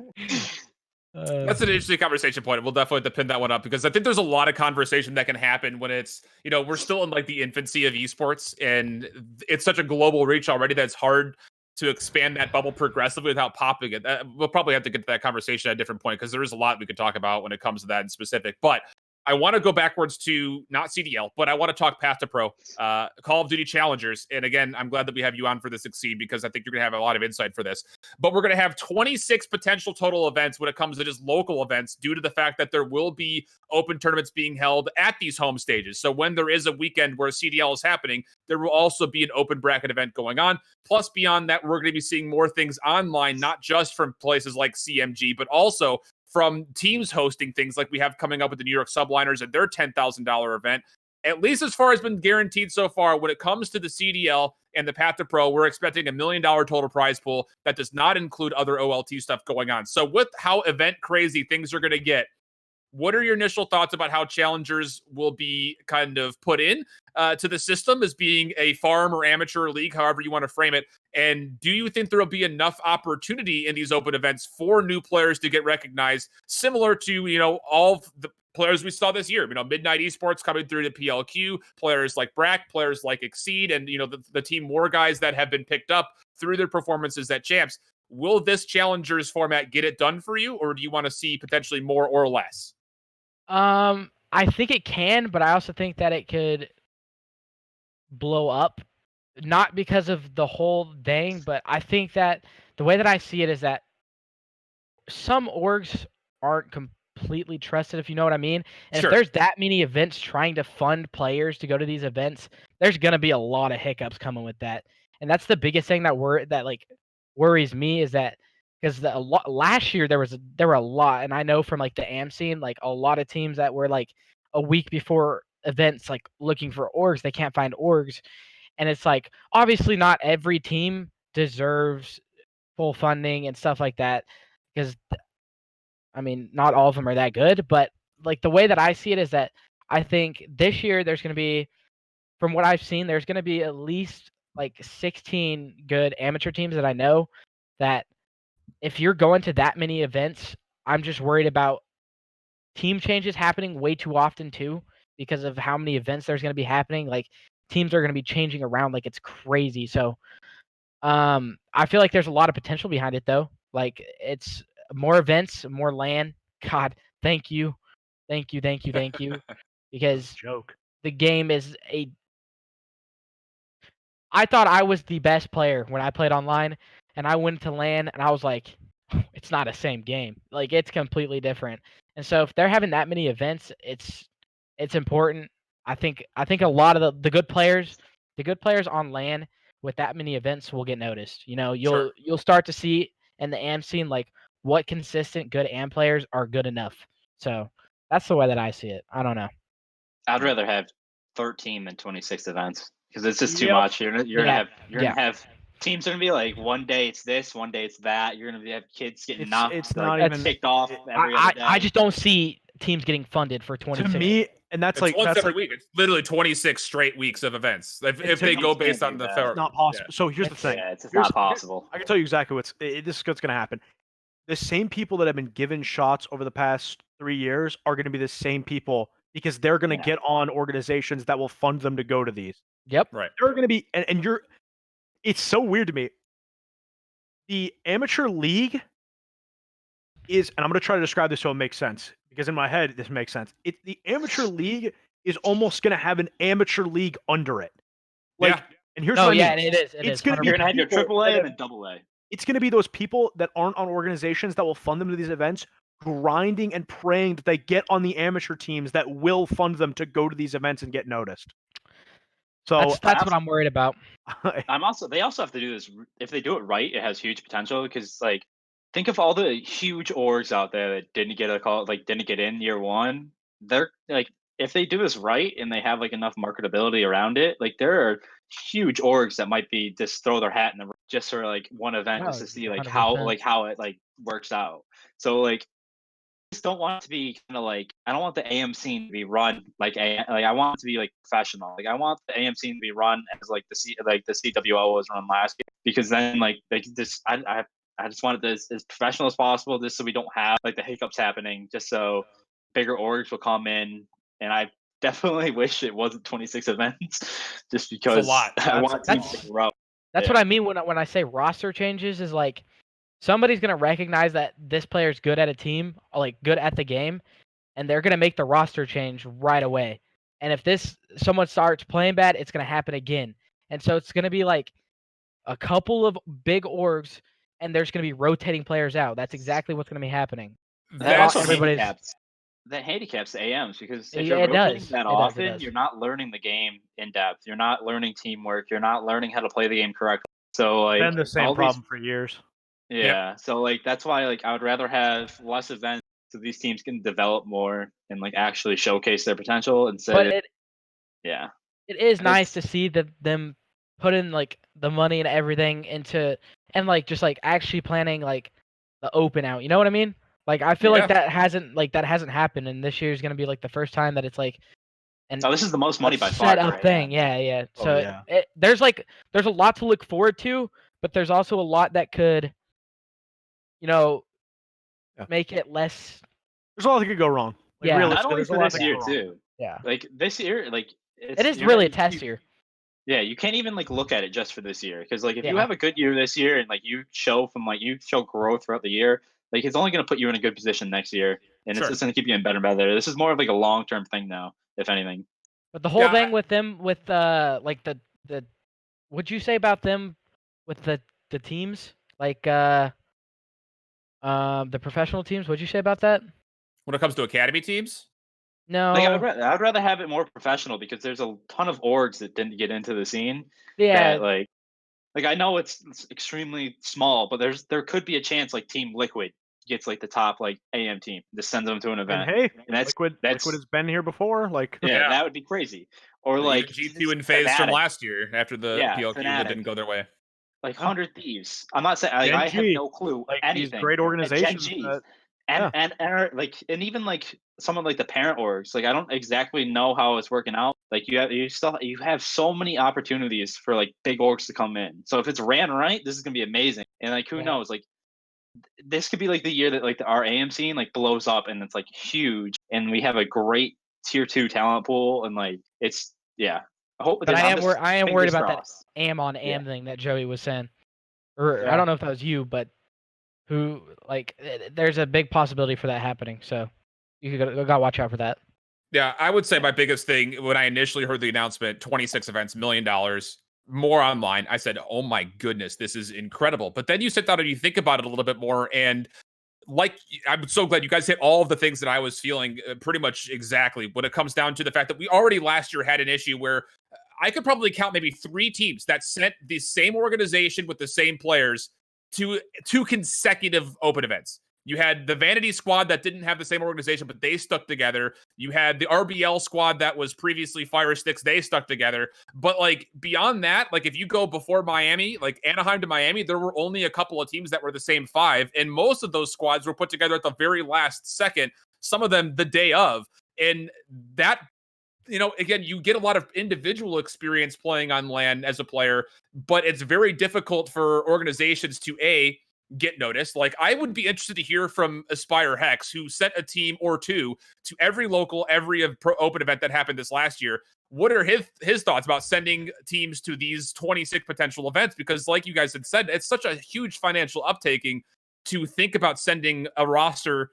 That's an interesting conversation point. We'll definitely have to pin that one up, because I think there's a lot of conversation that can happen when it's, we're still in like the infancy of esports, and it's such a global reach already that it's hard to expand that bubble progressively without popping it. We'll probably have to get to that conversation at a different point, because there is a lot we could talk about when it comes to that in specific. But I want to go backwards to not CDL, but I want to talk Path to Pro, Call of Duty Challengers. And again, I'm glad that we have you on for this Exceed, because I think you're going to have a lot of insight for this. But we're going to have 26 potential total events when it comes to just local events, due to the fact that there will be open tournaments being held at these home stages. So when there is a weekend where CDL is happening, there will also be an open bracket event going on. Plus, beyond that, we're going to be seeing more things online, not just from places like CMG, but also from teams hosting things like we have coming up with the New York Subliners and their $10,000 event. At least as far as been guaranteed so far, when it comes to the CDL and the Path to Pro, we're expecting $1 million total prize pool. That does not include other OLT stuff going on. So with how event crazy things are going to get, what are your initial thoughts about how challengers will be kind of put in to the system as being a farm or amateur league, however you want to frame it? And do you think there will be enough opportunity in these open events for new players to get recognized, similar to, all the players we saw this year? Midnight Esports coming through to PLQ, players like Brack, players like Exceed, and, the Team War guys that have been picked up through their performances at Champs. Will this challengers format get it done for you, or do you want to see potentially more or less? I think it can, but I also think that it could blow up, not because of the whole thing, but I think that the way that I see it is that some orgs aren't completely trusted, if you know what I mean. And Sure. If there's that many events trying to fund players to go to these events, there's gonna be a lot of hiccups coming with that. And that's the biggest thing that worries me, is that because last year there were a lot, and I know from like the AM scene, like a lot of teams that were like a week before events, like looking for orgs, they can't find orgs, and it's like obviously not every team deserves full funding and stuff like that, because not all of them are that good, but like the way that I see it is that I think this year there's going to be, from what I've seen, there's going to be at least like 16 good amateur teams that I know that. If you're going to that many events, I'm just worried about team changes happening way too often too, because of how many events there's going to be happening. Like teams are going to be changing around like it's crazy. So I feel like there's a lot of potential behind it though. Like it's more events, more LAN. God, thank you. Because the game is I thought I was the best player when I played online, and I went to LAN and I was like, it's not the same game. Like it's completely different. And so if they're having that many events, it's important. I think a lot of the good players on LAN with that many events will get noticed. You'll start to see in the AM scene like what consistent good AM players are good enough. So that's the way that I see it. I don't know. I'd rather have 13 than 26 events, because it's just too much. You're gonna have teams are gonna be like, one day it's this, one day it's that. You're gonna have kids getting knocked, it's not even kicked off every other day. I just don't see teams getting funded for 26. And that's it's like once that's every like week. It's literally 26 straight weeks of events. If they go based on the that. not possible. So here's the It's- thing. Yeah, it's Here's- not possible. I can tell you exactly this is what's going to happen. The same people that have been given shots over the past 3 years are going to be the same people because they're going to get on organizations that will fund them to go to these. Yep. Right. They're going to be, and you're. It's so weird to me. The amateur league is, and I'm going to try to describe this so it makes sense because in my head this makes sense. The amateur league is almost going to have an amateur league under it. Like, Yeah. and here's No, what I yeah, mean. it is. It's gonna be You're gonna have your people AAA that and then AA. It's going to be those people that aren't on organizations that will fund them to these events, grinding and praying that they get on the amateur teams that will fund them to go to these events and get noticed. So That's what I'm worried about. They also have to do this. If they do it right, it has huge potential because like think of all the huge orgs out there that didn't get a call, like didn't get in year one. They're like, if they do this right and they have like enough marketability around it, like there are huge orgs that might be just throw their hat in the just for like one event just No, to see 100%. how it like works out. So like I just don't want it to be kind of like I don't want the AM scene to be run like I want it to be like professional. Like I want the AM scene to be run as like the CWO was run last year because then like they just I just want it as professional as possible just so we don't have like the hiccups happening just so bigger orgs will come in and I definitely wish it wasn't 26 events just because lot. I want teams to grow. That's what I mean when I say roster changes is like somebody's gonna recognize that this player's good at a team, or like good at the game, and they're gonna make the roster change right away. And if someone starts playing bad, it's gonna happen again. And so it's gonna be like a couple of big orgs, and there's gonna be rotating players out. That's exactly what's gonna be happening. That That's also everybody's- handicaps the AMs because if Yeah, you're it rotating does. that It often, does. you're not learning the game in depth. You're not learning teamwork. You're not learning how to play the game correctly. So like been the same all problem for years. yeah. So like that's why like I would rather have less events so these teams can develop more and like actually showcase their potential instead But of it is And nice it's- to see them put in like the money and everything into and like just like actually planning like the open out. You know what I mean? Like I feel Yeah. like that hasn't happened, and this year is gonna be like the first time that it's like an oh, this is the most money by far. set up for thing. AM. Yeah. Oh, So yeah. there's a lot to look forward to, but there's also a lot that could, Yeah. make it less. There's a lot that could go wrong. Like, Yeah. Not realistically, Not only there's a for lot this that could year go wrong. too. Yeah. Like this year, like It is you're really a not- test you- year. Yeah, you can't even like look at it just for this year because like if you Yeah. have a good year this year and like you show growth throughout the year, like it's only going to put you in a good position next year, and Sure. it's just going to keep you in better and better. This is more of like a long term thing now, if anything. But the whole Yeah, thing with them, with like the what'd you say about them with the teams, like the professional teams? What'd you say about that? when it comes to academy teams. No. Like I'd rather have it more professional because there's a ton of orgs that didn't get into the scene. Yeah. That, like I know it's extremely small, but there could be a chance like Team Liquid gets like the top like AM team, just sends them to an And event. hey, And that's Liquid has been here before. Like, yeah, Yeah. that would be crazy. Or like G2 and FaZe from last year after the Yeah, PLQ that Fnatic. didn't go their way. like Yeah. 100 Thieves. I'm not saying I have Gen G, no clue like anything. these great And organizations. Gen G. That, And even like some of like the parent orgs, like I don't exactly know how it's working out. Like you have so many opportunities for like big orgs to come in. So if it's ran right, this is gonna be amazing. And like who Yeah. knows, like this could be like the year that like our AM scene like blows up and it's like huge, and we have a great tier 2 talent pool, and like it's I hope. But I am worried fingers about that crossed. am on am thing that Joey was saying. Or I Yeah. don't know if that was you, but who like there's a big possibility for that happening. So you gotta watch out for that. Yeah, I would say my biggest thing when I initially heard the announcement, 26 events, $1 million, more online, I said, oh my goodness, this is incredible. But then you sit down and you think about it a little bit more, and like, I'm so glad you guys hit all of the things that I was feeling pretty much exactly when it comes down to the fact that we already last year had an issue where I could probably count maybe 3 teams that sent the same organization with the same players to 2 consecutive open events. You had the Vanity squad that didn't have the same organization, but they stuck together. You had the RBL squad that was previously Fire Sticks. They stuck together. But like beyond that, like if you go before Miami, like Anaheim to Miami, there were only a couple of teams that were the same 5. And most of those squads were put together at the very last second, some of them the day of. And that again, you get a lot of individual experience playing on LAN as a player, but it's very difficult for organizations to get noticed. Like, I would be interested to hear from Aspire Hex, who sent a team or two to every local, every open event that happened this last year. What are his thoughts about sending teams to these 26 potential events? Because like you guys had said, it's such a huge financial uptaking to think about sending a roster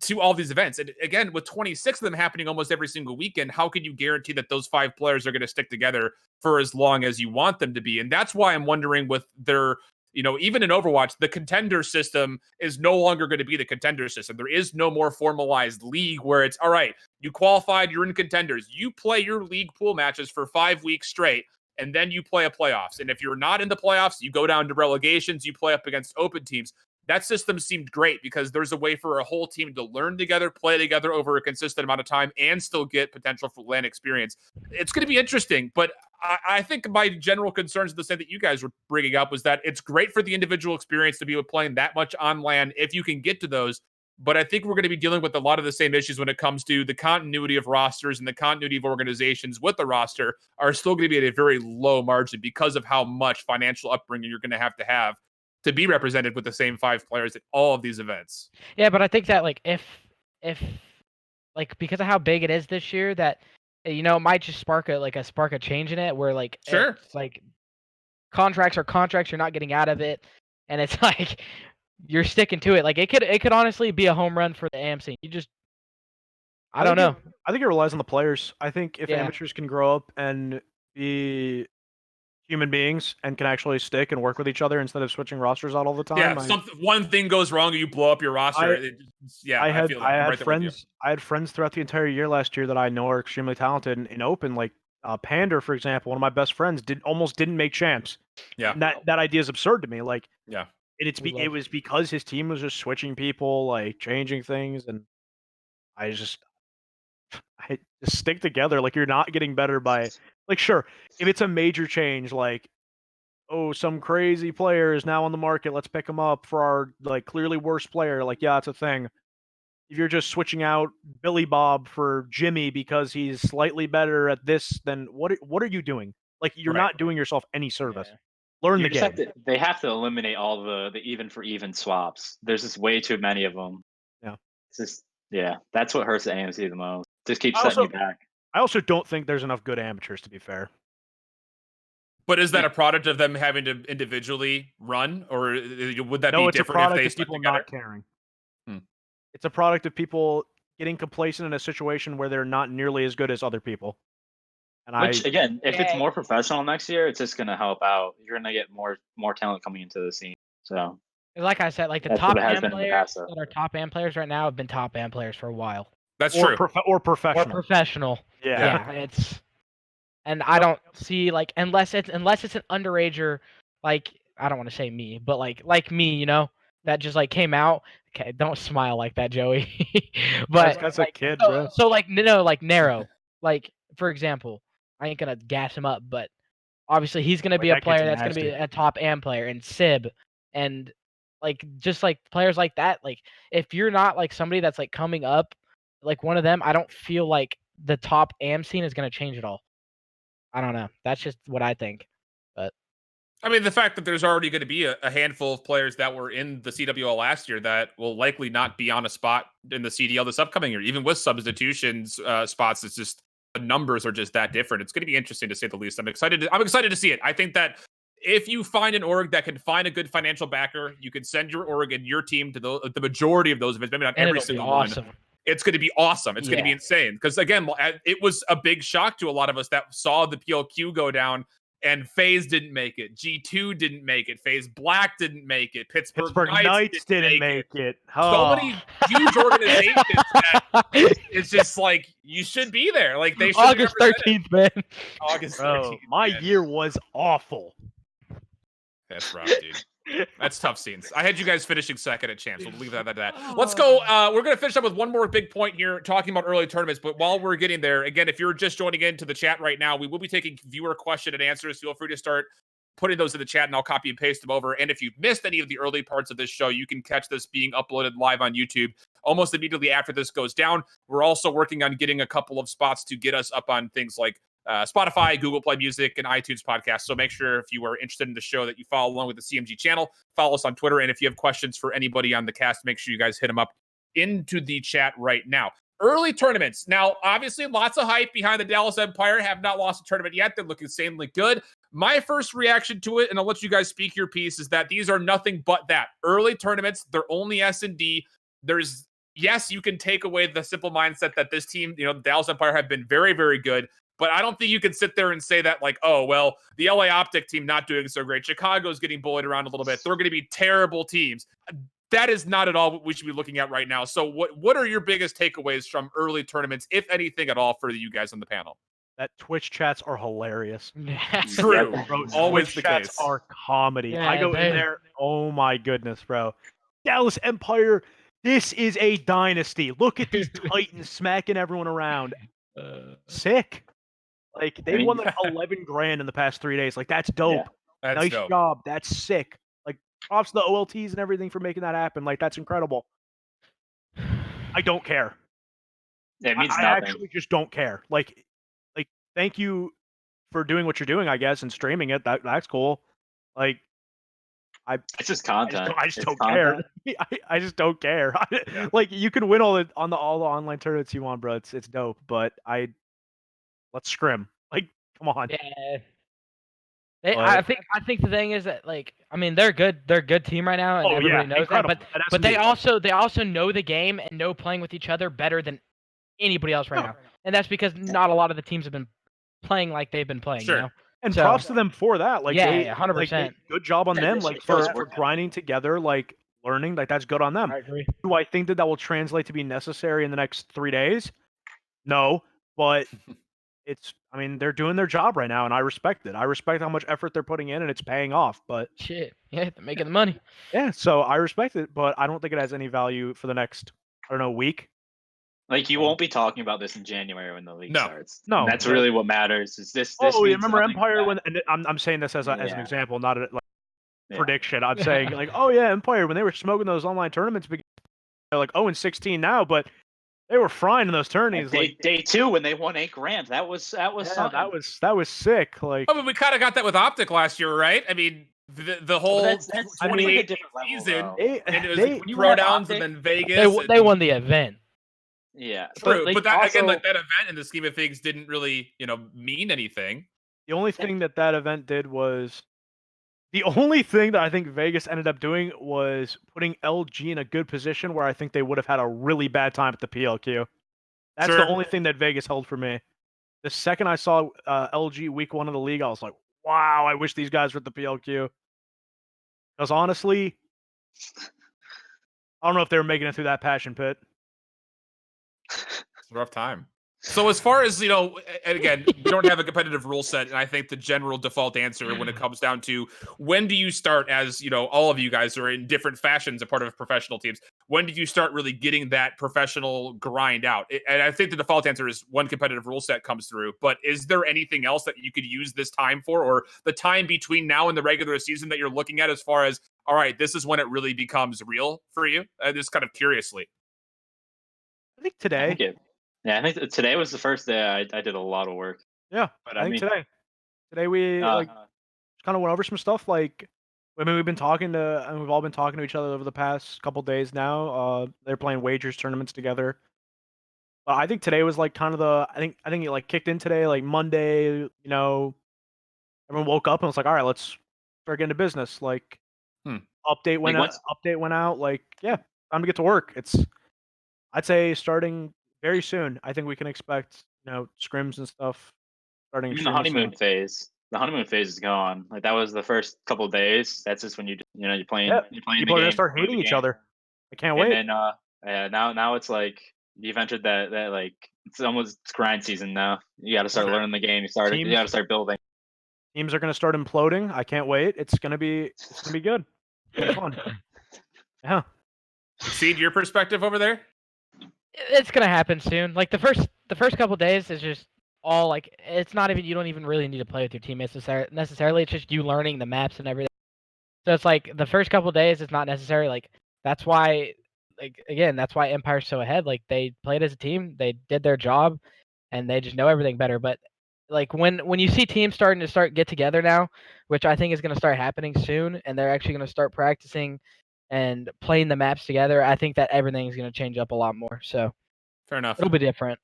to all these events. And again, with 26 of them happening almost every single weekend, how can you guarantee that those 5 players are going to stick together for as long as you want them to be? And that's why I'm wondering with their, even in Overwatch, the contender system is no longer going to be the contender system. There is no more formalized league where it's, all right, you qualified, you're in contenders. You play your league pool matches for 5 weeks straight, and then you play a playoffs. And if you're not in the playoffs, you go down to relegations, you play up against open teams. That system seemed great because there's a way for a whole team to learn together, play together over a consistent amount of time, and still get potential for LAN experience. It's going to be interesting, but I think my general concerns, the same that you guys were bringing up, was that it's great for the individual experience to be playing that much on LAN if you can get to those. But I think we're going to be dealing with a lot of the same issues when it comes to the continuity of rosters, and the continuity of organizations with the roster are still going to be at a very low margin because of how much financial upbringing you're going to have to be represented with the same 5 players at all of these events. Yeah, but I think that like if like because of how big it is this year, that it might just spark a change in it where like Sure, it's like contracts are contracts, you're not getting out of it, and it's like you're sticking to it. Like it could honestly be a home run for the AMC. I don't know. I think it relies on the players. I think if Yeah. amateurs can grow up and be human beings and can actually stick and work with each other instead of switching rosters out all the time. Yeah, one thing goes wrong and you blow up your roster. I had friends throughout the entire year last year that I know are extremely talented in open. Like Pander, for example, one of my best friends almost didn't make champs. Yeah, and that idea is absurd to me. Like, yeah, it was because his team was just switching people, like changing things, and I just stick together. Like, you're not getting better by, like, sure, if it's a major change, like, oh, some crazy player is now on the market, let's pick him up for our, like, clearly worst player. Like, yeah, it's a thing. If you're just switching out Billy Bob for Jimmy because he's slightly better at this, then what are you doing? Like, you're not doing yourself any service. Yeah. Learn the game. They have to eliminate all the even for even swaps. There's just way too many of them. Yeah. It's just, that's what hurts the AMC the most. Just keeps setting you back. I also don't think there's enough good amateurs, to be fair. But is that a product of them having to individually run, or would that be different if they stuck people together? not caring. It's a product of people getting complacent in a situation where they're not nearly as good as other people. And again, if it's more professional next year, it's just going to help out. You're going to get more talent coming into the scene. So, like I said, like the top AM players that are top AM players right now have been top AM players for a while. That's true. Or professional. Or professional. Yeah. And I don't see, like, unless it's an underager, like, I don't want to say me, but like me, that just like came out. Okay, don't smile like that, Joey. But that's like, a kid, so, bro. So like like Nero, like for example, I ain't gonna gas him up, but obviously he's gonna be a player that's gonna be a top AM player, and Sib, and like just like players like that. Like if you're not like somebody that's like coming up, like one of them, I don't feel like the top AM scene is gonna change at all. I don't know. That's just what I think. But I mean, the fact that there's already going to be a handful of players that were in the CWL last year that will likely not be on a spot in the CDL this upcoming year, even with substitutions spots, it's just the numbers are just that different. It's going to be interesting to say the least. I'm excited to see it. I think that if you find an org that can find a good financial backer, you can send your org and your team to the majority of those events, maybe not every single one. It's going to be awesome. It's going to be insane. Because again, it was a big shock to a lot of us that saw the PLQ go down, and FaZe didn't make it. G2 didn't make it. FaZe Black didn't make it. Pittsburgh Knights didn't make it. Oh. So many huge organizations that it's just like, you should be there. Like, they should. August 13th, man. August 13th. My year was awful. That's rough, dude. That's tough scenes. I had you guys finishing second at champs. We'll leave that at that. Let's go. We're going to finish up with one more big point here, talking about early tournaments. But while we're getting there, again, if you're just joining into the chat right now, we will be taking viewer question and answers. Feel free to start putting those in the chat, and I'll copy and paste them over. And if you've missed any of the early parts of this show, you can catch this being uploaded live on YouTube almost immediately after this goes down. We're also working on getting a couple of spots to get us up on things like Spotify, Google Play Music, and iTunes Podcasts. So make sure if you are interested in the show that you follow along with the CMG channel, follow us on Twitter. And if you have questions for anybody on the cast, make sure you guys hit them up into the chat right now. Early tournaments. Now, obviously, lots of hype behind the Dallas Empire. Have not lost a tournament yet. They look insanely good. My first reaction to it, and I'll let you guys speak your piece, is that these are nothing but that. Early tournaments, they're only S&D. Yes, you can take away the simple mindset that this team, the Dallas Empire have been very, very good. But I don't think you can sit there and say that, like, oh, well, the LA Optic team not doing so great. Chicago's getting bullied around a little bit. They're going to be terrible teams. That is not at all what we should be looking at right now. So what are your biggest takeaways from early tournaments, if anything at all, for you guys on the panel? That Twitch chats are hilarious. True. Bro, Always Twitch the chats case. are comedy. Yeah, I go in there. Oh my goodness, bro. Dallas Empire, this is a dynasty. Look at these Titans smacking everyone around. Sick. Like, they won like 11 grand in the past 3 days. Like, that's dope. That's nice dope. job. That's sick. Like, props to the OLTs and everything for making that happen. Like, that's incredible. I don't care. It means I nothing. actually just don't care. Like, thank you for doing what you're doing, I guess, and streaming it. That's cool. Like, It's just content. I just don't care. I just don't care. Like, you can win all the online tournaments you want, bro. It's dope. But let's scrim. Like, come on. Yeah. I think the thing is that, like, I mean, they're good. They're a good team right now, and everybody knows incredible. that. But they also know the game and know playing with each other better than anybody else right now. And that's because not a lot of the teams have been playing like they've been playing. Sure. You know? And props to them for that. Like, yeah, 100%. Good job on them. Like, for grinding together, like, learning. Like, that's good on them. I agree. Do I think that will translate to be necessary in the next 3 days? No, but they're doing their job right now, and I respect it. I respect how much effort they're putting in, and it's paying off. But shit, yeah, they're making the money. Yeah, so I respect it, but I don't think it has any value for the next, week. Like, you won't be talking about this in January when the league starts. No, and that's really what matters. Is this? Oh, you means remember nothing Empire to when? And I'm saying this as an example, not a Yeah. prediction. I'm saying, like, oh yeah, Empire when they were smoking those online tournaments, they're like 0-16 now, but they were frying in those tourneys. Day 2 when they won $8 grand. That was something. that was sick. Like, Oh, but we kind of got that with Optic last year, right? I mean, the whole that's 28 season, and it was like throwdowns and then Vegas. They won the event. Yeah, true. But But that also, again, like, that event in the scheme of things didn't really, mean anything. the only thing that event did was, the only thing that I think Vegas ended up doing was putting LG in a good position where I think they would have had a really bad time at the PLQ. That's the only thing that Vegas held for me. The second I saw LG week 1 of the league, I was like, wow, I wish these guys were at the PLQ. Because honestly, I don't know if they were making it through that passion pit. It's a rough time. So as far as, and again, we don't have a competitive rule set, and I think the general default answer when it comes down to when do you start, as, all of you guys are in different fashions a part of professional teams, when did you start really getting that professional grind out? And I think the default answer is when competitive rule set comes through, but is there anything else that you could use this time for, or the time between now and the regular season that you're looking at as far as, all right, this is when it really becomes real for you? Just kind of curiously. I think today. I think today was the first day I did a lot of work. Yeah, but I think today we kind of went over some stuff. Like, we've been talking and we've all been talking to each other over the past couple days now. They're playing wagers tournaments together. But I think today was like kind of I think it like kicked in today, like Monday. Everyone woke up and was like, all right, let's start getting to business. Like, update went out. Like, yeah, time to get to work. I'd say starting very soon. I think we can expect, scrims and stuff starting. Even the honeymoon phase. The honeymoon phase is gone. Like, that was the first couple of days. That's just when you're playing. Yep. You're playing. People the are game, gonna start hating each other. I can't wait. And then now it's like you've entered that like it's almost grind season now. You got to start learning the game. You got to start building. Teams are gonna start imploding. I can't wait. It's gonna be good. It's gonna be fun. Yeah. Seed, your perspective over there? It's gonna happen soon. Like, the first couple days is just all like, it's not even, you don't even really need to play with your teammates necessarily. It's just you learning the maps and everything. So it's like the first couple days is not necessary. Like, that's why like again, that's why Empire's so ahead. Like they played as a team, they did their job, and they just know everything better. But like when you see teams starting to get together now, which I think is going to start happening soon, and they're actually going to start practicing and playing the maps together, I think that everything is going to change up a lot more. So fair enough. It'll be different.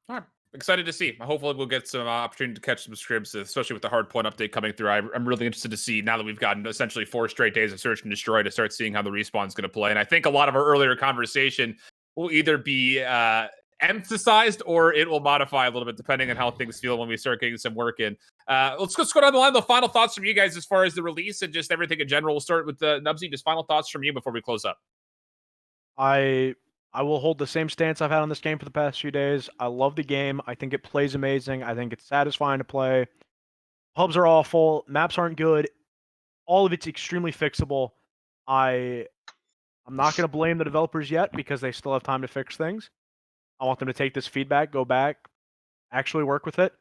All right. Excited to see. Hopefully we'll get some opportunity to catch some scripts, especially with the Hardpoint update coming through. I'm really interested to see, now that we've gotten essentially 4 straight days of Search and Destroy, to start seeing how the respawn's going to play. And I think a lot of our earlier conversation will either be emphasized or it will modify a little bit depending on how things feel when we start getting some work in. Let's go down the line. The final thoughts from you guys as far as the release and just everything in general. We'll start with Nubzy. Just final thoughts from you before we close up. I will hold the same stance I've had on this game for the past few days. I love the game. I think it plays amazing. I think it's satisfying to play. Hubs are awful. Maps aren't good. All of it's extremely fixable. I'm not going to blame the developers yet because they still have time to fix things. I want them to take this feedback, go back, actually work with it.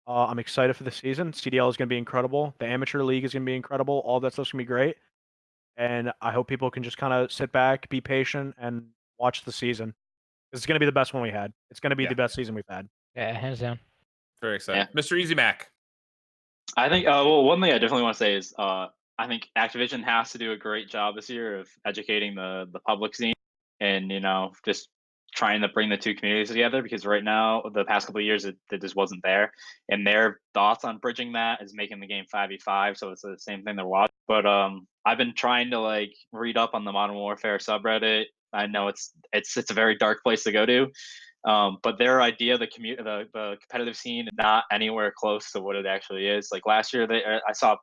I'm excited for the season. CDL is going to be incredible. The Amateur League is going to be incredible. All that stuff's going to be great. And I hope people can just kind of sit back, be patient, and watch the season. It's going to be the best one we had. It's going to be the best season we've had. Yeah, hands down. Very excited. Yeah. Mr. Easy Mac. I think, well, one thing I definitely want to say is I think Activision has to do a great job this year of educating the public scene and, just trying to bring the two communities together, because right now, the past couple of years, it just wasn't there. And their thoughts on bridging that is making the game 5v5, so it's the same thing they're watching. But I've been trying to read up on the Modern Warfare subreddit. I know it's a very dark place to go to. But their idea, the competitive scene, not anywhere close to what it actually is. Like last year, I saw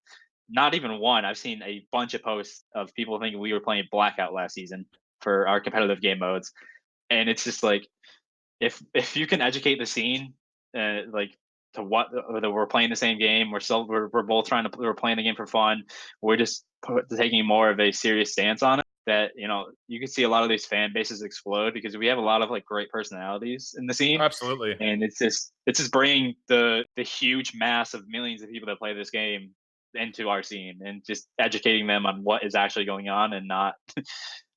not even one. I've seen a bunch of posts of people thinking we were playing Blackout last season for our competitive game modes, and it's just like, if you can educate the scene, to what that we're playing the same game, we're both we're playing the game for fun. We're just taking more of a serious stance on it. That you can see a lot of these fan bases explode because we have a lot of great personalities in the scene. Oh, absolutely. And it's just bringing the huge mass of millions of people that play this game into our scene and just educating them on what is actually going on and not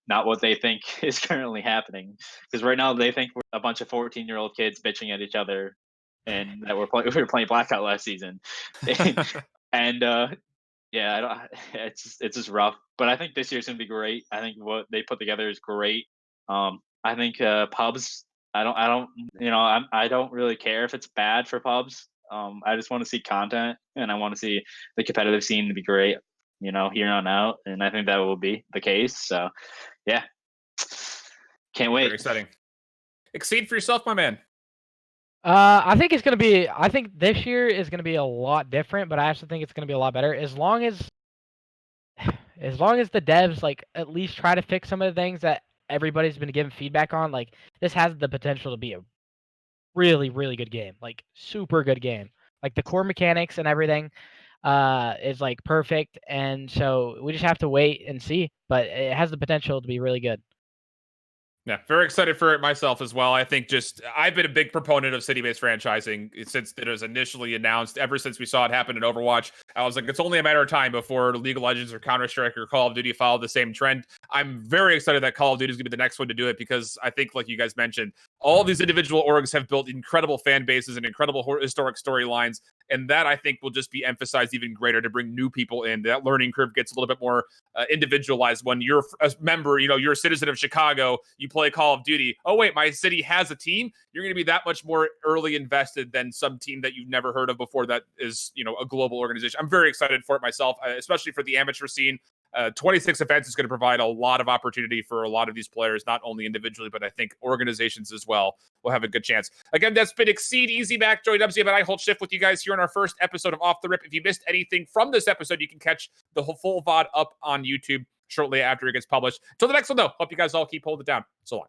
what they think is currently happening. Because right now they think we're a bunch of 14-year-old kids bitching at each other and that we were playing Blackout last season. And yeah, it's just rough. But I think this year's gonna be great. I think what they put together is great. I think pubs. I don't really care if it's bad for pubs. I just want to see content, and I want to see the competitive scene to be great. Here on out, and I think that will be the case. So, yeah, can't wait. Very exciting. Exceed for yourself, my man. I think this year is going to be a lot different, but I also think it's going to be a lot better as long as the devs at least try to fix some of the things that everybody's been giving feedback on. This has the potential to be a really, really good game, super good game. The core mechanics and everything is perfect, and so we just have to wait and see. But it has the potential to be really good. Yeah, very excited for it myself as well. I think I've been a big proponent of city-based franchising since it was initially announced. Ever since we saw it happen in Overwatch, I was like, it's only a matter of time before League of Legends or Counter-Strike or Call of Duty follow the same trend. I'm very excited that Call of Duty is going to be the next one to do it because I think, like you guys mentioned, all these individual orgs have built incredible fan bases and incredible historic storylines, and that I think will just be emphasized even greater to bring new people in. That learning curve gets a little bit more individualized when you're a member, you're a citizen of Chicago, you play Call of Duty. Oh, wait, my city has a team. You're going to be that much more early invested than some team that you've never heard of before that is, a global organization. I'm very excited for it myself, especially for the amateur scene. 26 events is going to provide a lot of opportunity for a lot of these players, not only individually, but I think organizations as well will have a good chance. Again, that's been Exceed, Easy Mac, JoeyNubzy, and IHOLDSHIFT with you guys here on our first episode of Off the Rip. If you missed anything from this episode, you can catch the full VOD up on YouTube shortly after it gets published. Until the next one, though, hope you guys all keep holding it down. So long.